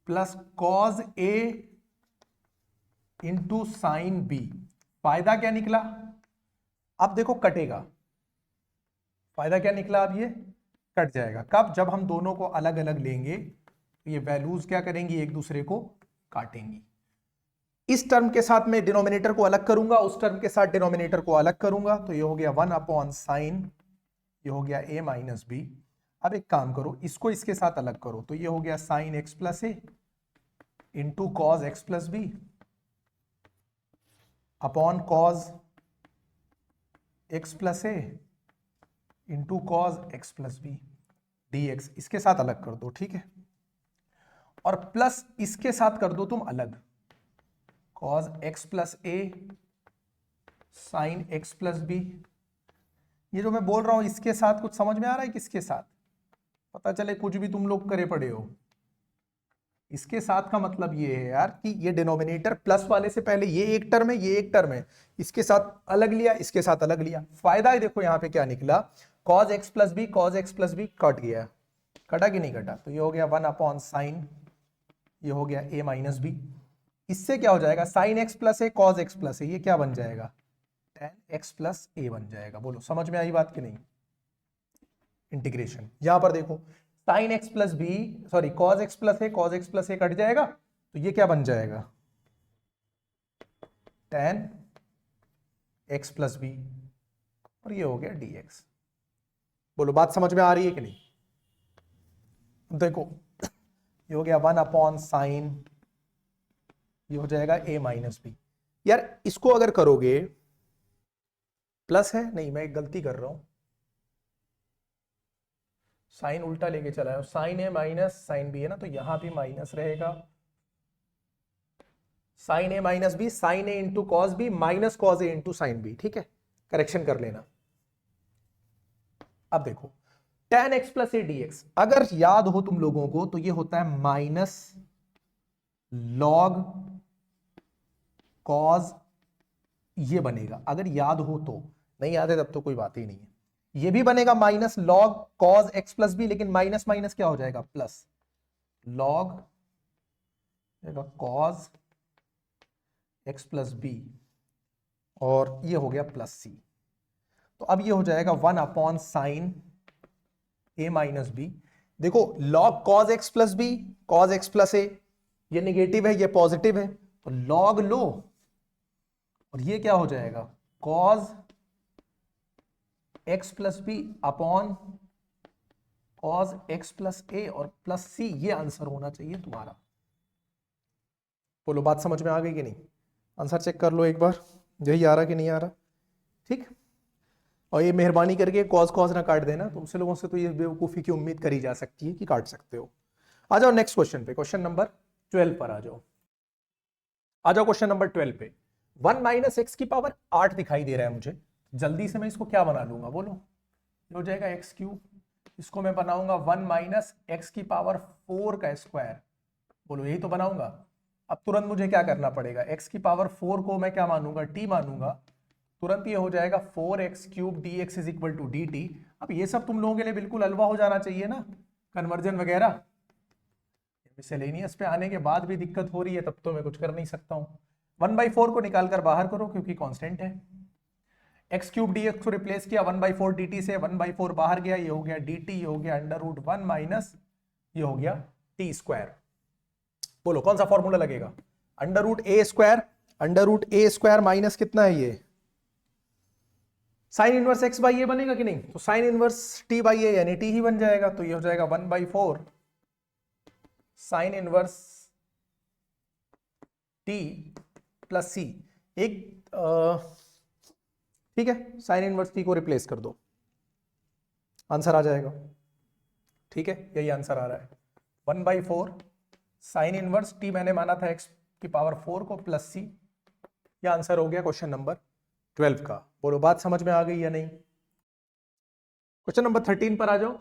plus cos a into sine b, फायदा क्या निकला, अब देखो कटेगा, फायदा क्या निकला, अब ये कट जाएगा। कब, जब हम दोनों को अलग अलग लेंगे तो ये वैल्यूज क्या करेंगी, एक दूसरे को काटेंगी। इस टर्म के साथ मैं डिनोमिनेटर को अलग करूंगा, उस टर्म के साथ डिनोमिनेटर को अलग करूंगा, तो ये हो गया 1 अपॉन साइन, ये हो गया a माइनस बी। अब एक काम करो, इसको इसके साथ अलग करो, तो ये हो गया sine X plus A into cos x plus B upon cos x plus A into cos x plus B dx। इसके साथ अलग कर दो, ठीक है, और प्लस इसके साथ कर दो तुम अलग, कॉज एक्स प्लस ए साइन एक्स प्लस बी। ये जो मैं बोल रहा हूं इसके साथ कुछ समझ में आ रहा है, किसके साथ, पता चले कुछ भी तुम लोग करे पड़े हो। इसके साथ का मतलब ये है यार कि ये डिनोमिनेटर प्लस वाले से पहले ये एक टर्म है, ये एक टर्म है, इसके साथ अलग लिया, इसके साथ अलग लिया। फायदा है देखो यहां पे क्या निकला, cos x plus b, cos x plus b cut गया, कटा कि नहीं कटा, तो ये हो गया 1 अपॉन साइन, ये हो गया a माइनस बी। इससे क्या हो जाएगा, sign X plus A cos x plus A, ये क्या बन जाएगा, tan x प्लस ए बन जाएगा। बोलो समझ में आई बात कि नहीं। इंटीग्रेशन यहां पर देखो, sine X plus B, sorry cos x plus A, cos x plus A cut जाएगा, तो ये क्या बन जाएगा, tan x प्लस बी, और ये हो गया dx। बोलो बात समझ में आ रही है कि नहीं। देखो ये हो गया 1 अपॉन साइन, ये हो जाएगा a माइनस बी। यार इसको अगर करोगे, प्लस है नहीं, मैं एक गलती कर रहा हूं, साइन उल्टा लेके चला है, sine A minus sine B है ना, तो यहां भी माइनस रहेगा, sine A minus B, sine A into cos B minus cos A into sine B, ठीक है, करेक्शन कर लेना। अब देखो tan x plus A dx, अगर याद हो तुम लोगों को तो ये होता है माइनस लॉग कॉस ये बनेगा, अगर याद हो तो, नहीं याद है तब तो कोई बात ही नहीं है। ये भी बनेगा minus log cos x plus b, लेकिन माइनस माइनस क्या हो जाएगा plus, log cos x plus b, और ये हो गया प्लस सी। तो अब ये हो जाएगा 1 upon sine A minus B. देखो log cos x plus B, cos x plus A, ये निगेटिव है ये पॉजिटिव है, तो लॉग लो, और ये क्या हो जाएगा cos x plus B upon cos x plus A और प्लस सी, ये आंसर होना चाहिए तुम्हारा। बोलो बात समझ में आ गई कि नहीं? आंसर चेक कर लो एक बार, यही आ रहा कि नहीं आ रहा। ठीक, और ये मेहरबानी करके कॉज कॉज ना काट देना, तुमसे लोगों से तो ये बेवकूफ़ी की उम्मीद करी जा सकती है कि काट सकते हो। आ जाओ नेक्स्ट क्वेश्चन पे, क्वेश्चन नंबर 12 पर आ जाओ। आ जाओ क्वेश्चन नंबर 12 पे। 1 माइनस एक्स की पावर 8 दिखाई दे रहा है मुझे, जल्दी से मैं इसको क्या बना लूंगा बोलो, ये हो जाएगा एक्स क्यूब, इसको मैं बनाऊंगा 1 माइनस एक्स की पावर 4 का स्क्वायर, बोलो यही तो बनाऊंगा। अब तुरंत मुझे क्या करना पड़ेगा, एक्स की पावर 4 को मैं क्या मानूंगा, टी मानूंगा, तुरंत ये हो जाएगा 4x cube d x is equal to d t. अब ये सब तुम लोगों के लिए बिल्कुल अलवा हो जाना चाहिए ना, कन्वर्जन वगैरह। मिसलेनियस पे आने के बाद भी दिक्कत हो रही है, तब तो मैं कुछ कर नहीं सकता हूँ। 1/4 को निकाल कर बाहर करो क्योंकि कांस्टेंट है, एक्स क्यूब डी एक्स को रिप्लेस किया 1/4 डी टी से, 1/4 बाहर गया, ये हो गया डी टी, ये हो गया √1 माइनस ये हो गया टी स्क्वायर। बोलो कौन सा फॉर्मूला लगेगा, √a² माइनस कितना है ये साइन इनवर्स एक्स बाई ए बनेगा कि नहीं, तो sine inverse T by a यानी टी ही बन जाएगा, तो ये हो जाएगा 1/4 साइन इनवर्स टी प्लस सी। एक ठीक है, साइन इनवर्स टी को रिप्लेस कर दो, आंसर आ जाएगा। ठीक है, यही आंसर आ रहा है 1/4 साइन इनवर्स टी, मैंने माना था एक्स की पावर 4 को, प्लस सी। यह आंसर हो गया क्वेश्चन नंबर 12 का। बोलो बात समझ में आ गई या नहीं? क्वेश्चन नंबर 13 पर आ जाओ।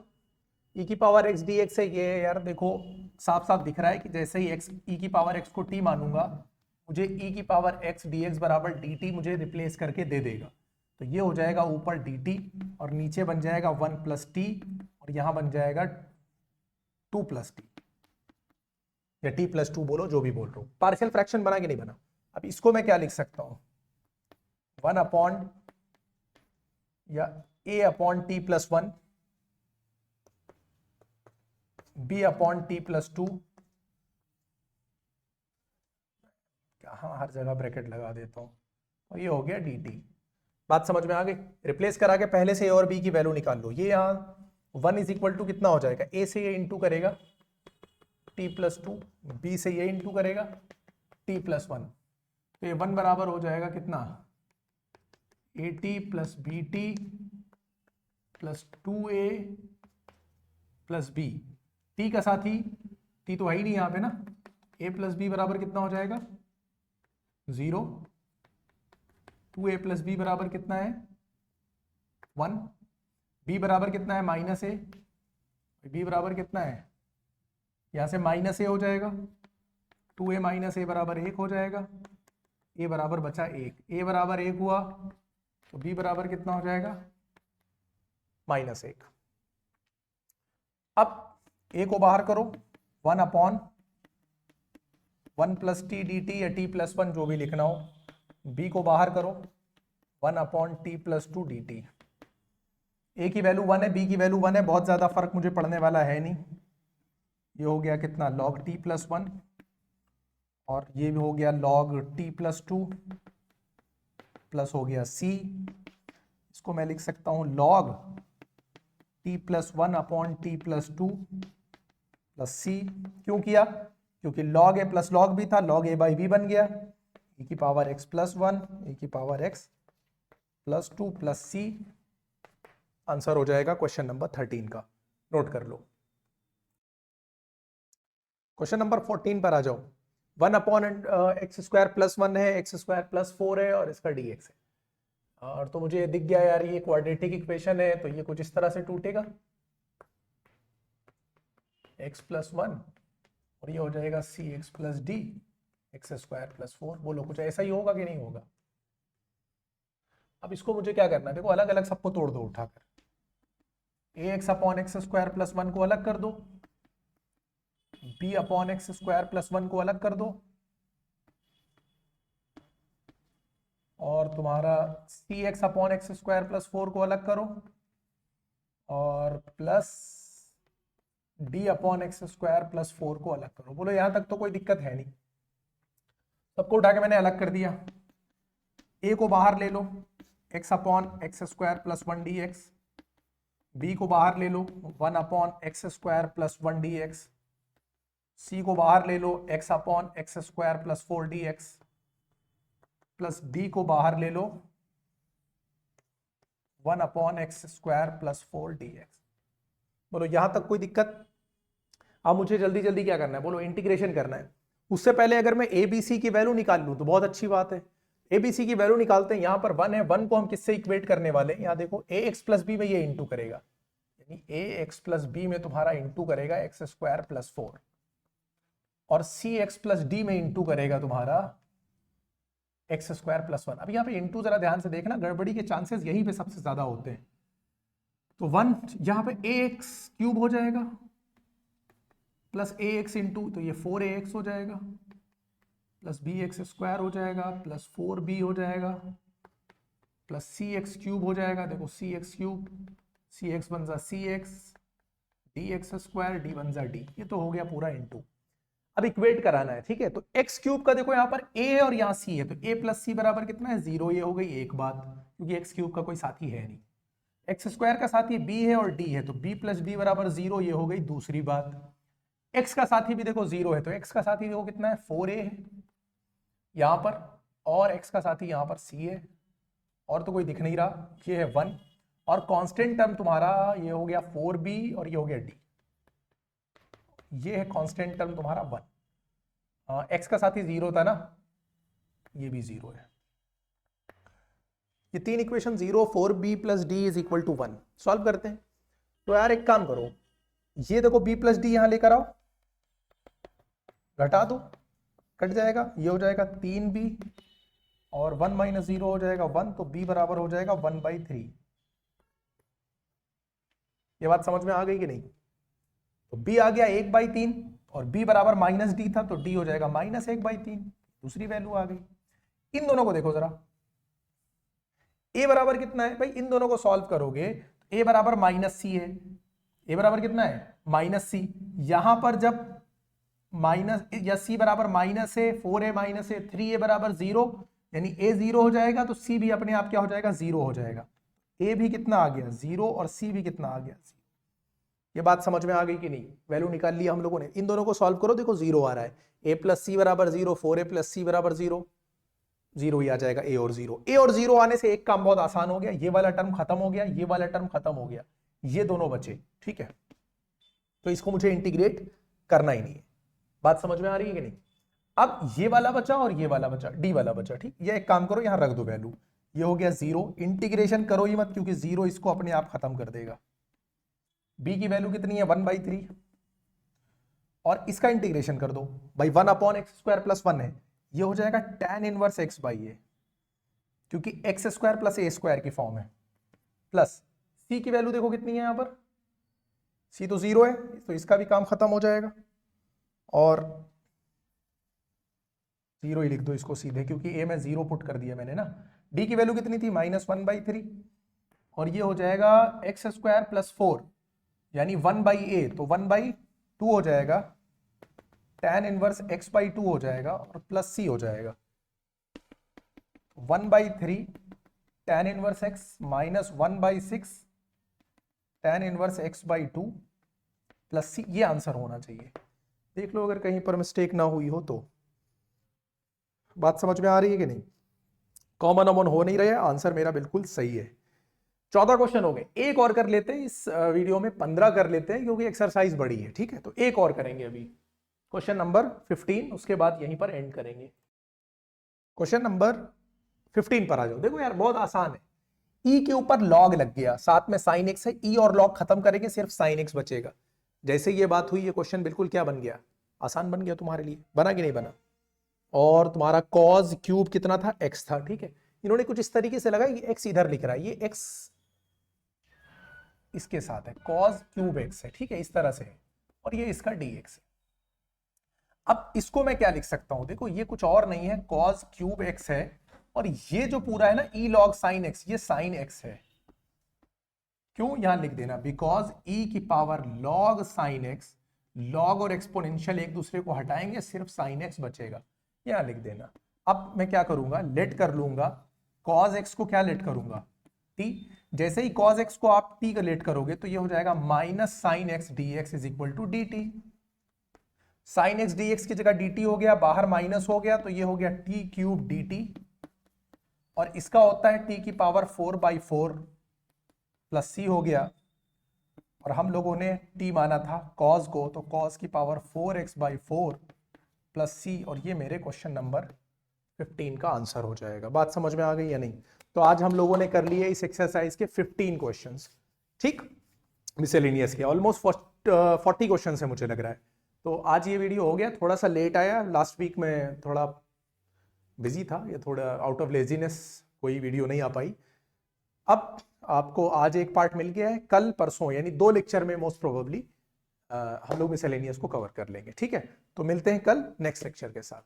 ई की पावर एक्स डी एक्स है ये, यार देखो साफ साफ दिख रहा है कि जैसे ही एक्स ई की पावर एक्स को टी मानूंगा, मुझे ई की पावर एक्स डी एक्स बराबर डी टी मुझे रिप्लेस करके दे देगा, तो ये हो जाएगा ऊपर डी टी और नीचे बन जाएगा 1 प्लस टी, और यहां बन जाएगा 2 प्लस टी या टी प्लस 2, बोलो जो भी बोल रहा हूं। पार्शियल फ्रैक्शन बना कि नहीं बना? अब इसको मैं क्या लिख सकता हूं, 1 अपॉन या A upon T plus 1 B upon T plus 2, हाँ हर जगह ब्रैकेट लगा देता हूं, और ये हो गया डी टी। बात समझ में आ गई? रिप्लेस करा के पहले से ए और बी की वैल्यू निकाल लो। ये यहाँ 1 इज इक्वल टू कितना हो जाएगा, ए से ये इंटू करेगा टी प्लस 2, बी से ये इंटू करेगा टी प्लस 1, तो ये 1 बराबर हो जाएगा कितना, a t plus b t plus 2a plus b, t का साथी टी तो है ही नहीं यहाँ पे ना, a प्लस बी बराबर कितना हो जाएगा 0, 2a प्लस बी बराबर कितना है 1, b बराबर कितना है -a, b बराबर कितना है, यहाँ से -a हो जाएगा, 2a माइनस ए बराबर 1 हो जाएगा, a बराबर बचा 1, a बराबर 1 हुआ तो b बराबर कितना हो जाएगा -1। अब a को बाहर करो, 1 upon 1 plus T D T या टी प्लस 1 जो भी लिखना हो, b को बाहर करो 1 upon T plus 2 D T. A की वैल्यू 1 है, बी की वैल्यू 1 है, बहुत ज्यादा फर्क मुझे पड़ने वाला है नहीं। ये हो गया कितना log t प्लस 1, और ये भी हो गया log t प्लस 2 प्लस हो गया c, इसको मैं लिख सकता हूं log t plus 1 upon T plus 2 plus c। क्यों किया? क्योंकि log a plus log b था, log a बाई b बन गया, e की पावर x प्लस 1 e की power x plus 2 plus c। Answer हो जाएगा क्वेश्चन नंबर 13 का, नोट कर लो। क्वेश्चन नंबर 14 पर आ जाओ। 1 अपॉन एक्स स्क्वायर प्लस 1 है, एक्स स्क्वायर प्लस 4 है, और इसका dx है। और तो मुझे दिख गया यार ये क्वाड्रेटिक इक्वेशन है, तो ये कुछ इस तरह से टूटेगा, x प्लस 1 और ये हो जाएगा C X plus D x square plus 4। बोलो कुछ ऐसा ही होगा कि नहीं होगा? अब इसको मुझे क्या करना है, देखो अलग अलग सबको तोड़ दो उठाकर, ax upon x square plus 1 को अलग कर दो, b upon x square plus 1 को अलग कर दो, और तुम्हारा c x upon x square plus 4 को अलग करो, और plus d upon x square plus 4 को अलग करो। बोलो यहां तक तो कोई दिक्कत है नहीं, सबको उठा के मैंने अलग कर दिया। ए को बाहर ले लो, x upon x square plus 1 d x, B को बाहर ले लो 1 upon x square plus 1 d x, C को बाहर ले लो x upon x square plus 4 d x, plus D को बाहर ले लो 1 upon x square plus 4 d x. बोलो यहां तक कोई दिक्कत? अब मुझे जल्दी जल्दी क्या करना है, बोलो इंटीग्रेशन करना है। उससे पहले अगर मैं ए बी सी की वैल्यू निकाल लूं तो बहुत अच्छी बात है। ए बी सी की वैल्यू निकालते हैं, यहां पर 1 है, 1 को हम किससे इक्वेट करने वाले हैं, यहां देखो ए एक्स प्लस बी में ये इंटू करेगा, यानी ए एक्स प्लस बी में तुम्हारा इंटू करेगा एक्स स्क्वायर प्लस 4, और सी एक्स प्लस डी में इंटू करेगा तुम्हारा एक्स स्क्वायर प्लस 1। अब यहाँ पे इंटू जरा ध्यान से देखना, गड़बड़ी के चांसेस यहीं पे सबसे ज्यादा होते हैं। तो 1 यहाँ पे ए एक्स क्यूब हो जाएगा प्लस ए एक्स इंटू, तो ये 4ax हो जाएगा, प्लस बी एक्स स्क्वायर हो जाएगा, प्लस 4b हो जाएगा, प्लस सी एक्स क्यूब हो जाएगा, देखो c x cube, c x बन जा c x, d x square, d बन जा डी, ये तो हो गया पूरा इंटू। अब इक्वेट कराना है, ठीक है। तो एक्स क्यूब का देखो यहाँ पर a है और यहाँ c है, तो a प्लस सी बराबर कितना है 0, ये हो गई एक बात, क्योंकि एक्स क्यूब का कोई साथी है नहीं। एक्स स्क्वायर का साथी b है और d है, तो b प्लस डी बराबर 0, ये हो गई दूसरी बात। x का साथी भी देखो 0 है, तो x का साथी देखो कितना है 4a है यहाँ पर, और x का साथी यहाँ पर c है, और तो कोई दिख नहीं रहा, ये है 1, और कांस्टेंट टर्म तुम्हारा ये हो गया 4b और ये हो गया d, ये है कांस्टेंट टर्म तुम्हारा 1। x का साथी 0 था ना, ये भी 0 है। ये तीन equation 0, 4b plus d is equal to 1। Solve करते हैं। तो यार एक काम करो, ये देखो b प्लस डी यहां लेकर आओ, घटा दो, कट जाएगा, ये हो जाएगा 3b, और 1 माइनस 0 हो जाएगा 1, तो b बराबर हो जाएगा 1/3। ये बात समझ में आ गई कि नहीं? तो b आ गया 1/3, और b बराबर माइनस डी था, तो d हो जाएगा माइनस 1/3, दूसरी वैल्यू आ गई। इन दोनों को देखो जरा, a बराबर कितना है भाई, इन दोनों को सॉल्व करोगे तो a बराबर माइनस सी है, a बराबर कितना है माइनस सी, यहां पर जब माइनस या c बराबर माइनस है, 4a माइनस है, 3a बराबर 0, यानी a 0 हो जाएगा, तो c भी अपने आप क्या हो जाएगा 0 हो जाएगा। a भी कितना आ गया 0, और c भी कितना आ गया 0। ये बात समझ में आ गई कि नहीं? वैल्यू निकाल लिया हम लोगों ने। इन दोनों को सॉल्व करो, देखो 0 आ रहा है, a प्लस सी बराबर 0, 4a प्लस सी बराबर 0, 0 ही आ जाएगा a और 0। a और 0 आने से एक काम बहुत आसान हो गया, ये वाला टर्म खत्म हो गया, ये वाला टर्म खत्म हो गया, ये दोनों बचे, ठीक है। तो इसको मुझे इंटीग्रेट करना ही नहीं है। बात समझ में आ रही है कि नहीं? अब ये वाला बचा और ये वाला बचा, डी वाला बचा, ठीक। ये एक काम करो, यहां रख दो वैल्यू, ये हो गया 0, इंटीग्रेशन करो ही मत, क्योंकि 0 इसको अपने आप खत्म कर देगा। b की वैल्यू कितनी है 1/3, और इसका इंटीग्रेशन कर दो भाई, 1 अपॉन एक्स स्क्वायर प्लस 1 है, ये हो जाएगा tan इनवर्स x बाई ए, क्योंकि एक्स स्क्वायर प्लस ए स्क्वायर की फॉर्म है, प्लस c की वैल्यू देखो कितनी है यहां पर, c तो 0 है, तो इसका भी काम खत्म हो जाएगा, और 0 ही लिख दो इसको सीधे, क्योंकि a में 0 पुट कर दिया मैंने ना। d की वैल्यू कितनी थी -1/3, और ये हो जाएगा एक्स स्क्वायर प्लस 4, यानी 1/a, तो 1/2 हो जाएगा, tan इनवर्स x/2 हो जाएगा, और प्लस c हो जाएगा 1/3 tan inverse x minus 1/6 tan inverse x/2 plus c। ये आंसर होना चाहिए। देख लो अगर कहीं पर मिस्टेक ना हुई हो तो। बात समझ में आ रही है कि नहीं? कॉमन अमन हो नहीं रहे, आंसर मेरा बिल्कुल सही है। 14 क्वेश्चन हो गए, एक और कर लेते हैं इस वीडियो में, 15 कर लेते हैं क्योंकि एक्सरसाइज बड़ी है, ठीक है। तो एक और करेंगे अभी, क्वेश्चन नंबर 15, उसके बाद यहीं पर एंड करेंगे। क्वेश्चन नंबर 15 पर आ जाओ। देखो यार बहुत आसान है, e के ऊपर log लग गया, साथ में sin x है, e और log खत्म करेंगे, सिर्फ sin x बचेगा। जैसे ये बात हुई, ये क्वेश्चन बिल्कुल क्या बन गया, आसान बन गया तुम्हारे लिए। बना कि नहीं बना? और तुम्हारा cos क्यूब कितना था, x था, ठीक है। इन्होंने कुछ इस तरीके से लगाया, ये x इधर लिख रहा है, ये x इसके साथ है, cos क्यूब x है, ठीक है, इस तरह से है, और ये इसका dx है। अब इसको मैं क्या लिख सकता हूं, देखो ये कुछ और नहीं है, cos क्यूब x है, और ये जो पूरा है ना e log sin x, ये sin x है। क्यों, यहां लिख देना बिकॉज e की power log sin x, log और एक्सपोनेंशियल एक दूसरे को हटाएंगे, सिर्फ sin x बचेगा, यहां लिख देना। अब मैं क्या करूंगा, लेट कर लूंगा, cos x को क्या लेट करूंगा, t, जैसे ही cos x को आप t का लेट करोगे तो ये हो जाएगा minus sine x d x is equal to d t. Sine x d x की जगह dt हो गया, बाहर माइनस हो गया, तो ये हो गया t क्यूब dt, और इसका होता है t की पावर 4/4 प्लस c हो गया, और हम लोगों ने t माना था cos को, तो cos की पावर 4x/4 प्लस c, और ये मेरे क्वेश्चन नंबर 15 का आंसर हो जाएगा। बात समझ में आ गई या नहीं? तो आज हम लोगों ने कर लिए इस एक्सरसाइज के 15 क्वेश्चंस, ठीक, मिसलेनियस के ऑलमोस्ट 40 क्वेश्चंस है मुझे लग रहा है। तो आज ये वीडियो हो गया, थोड़ा सा लेट आया, लास्ट वीक में थोड़ा बिजी था, या थोड़ा आउट ऑफ लेजीनेस कोई वीडियो नहीं आ पाई। अब आपको आज एक पार्ट मिल गया है, कल परसों यानी 2 लेक्चर में मोस्ट प्रोबेबली हम लोग मिसलेनियस को कवर कर लेंगे, ठीक है। तो मिलते हैं कल नेक्स्ट लेक्चर के साथ।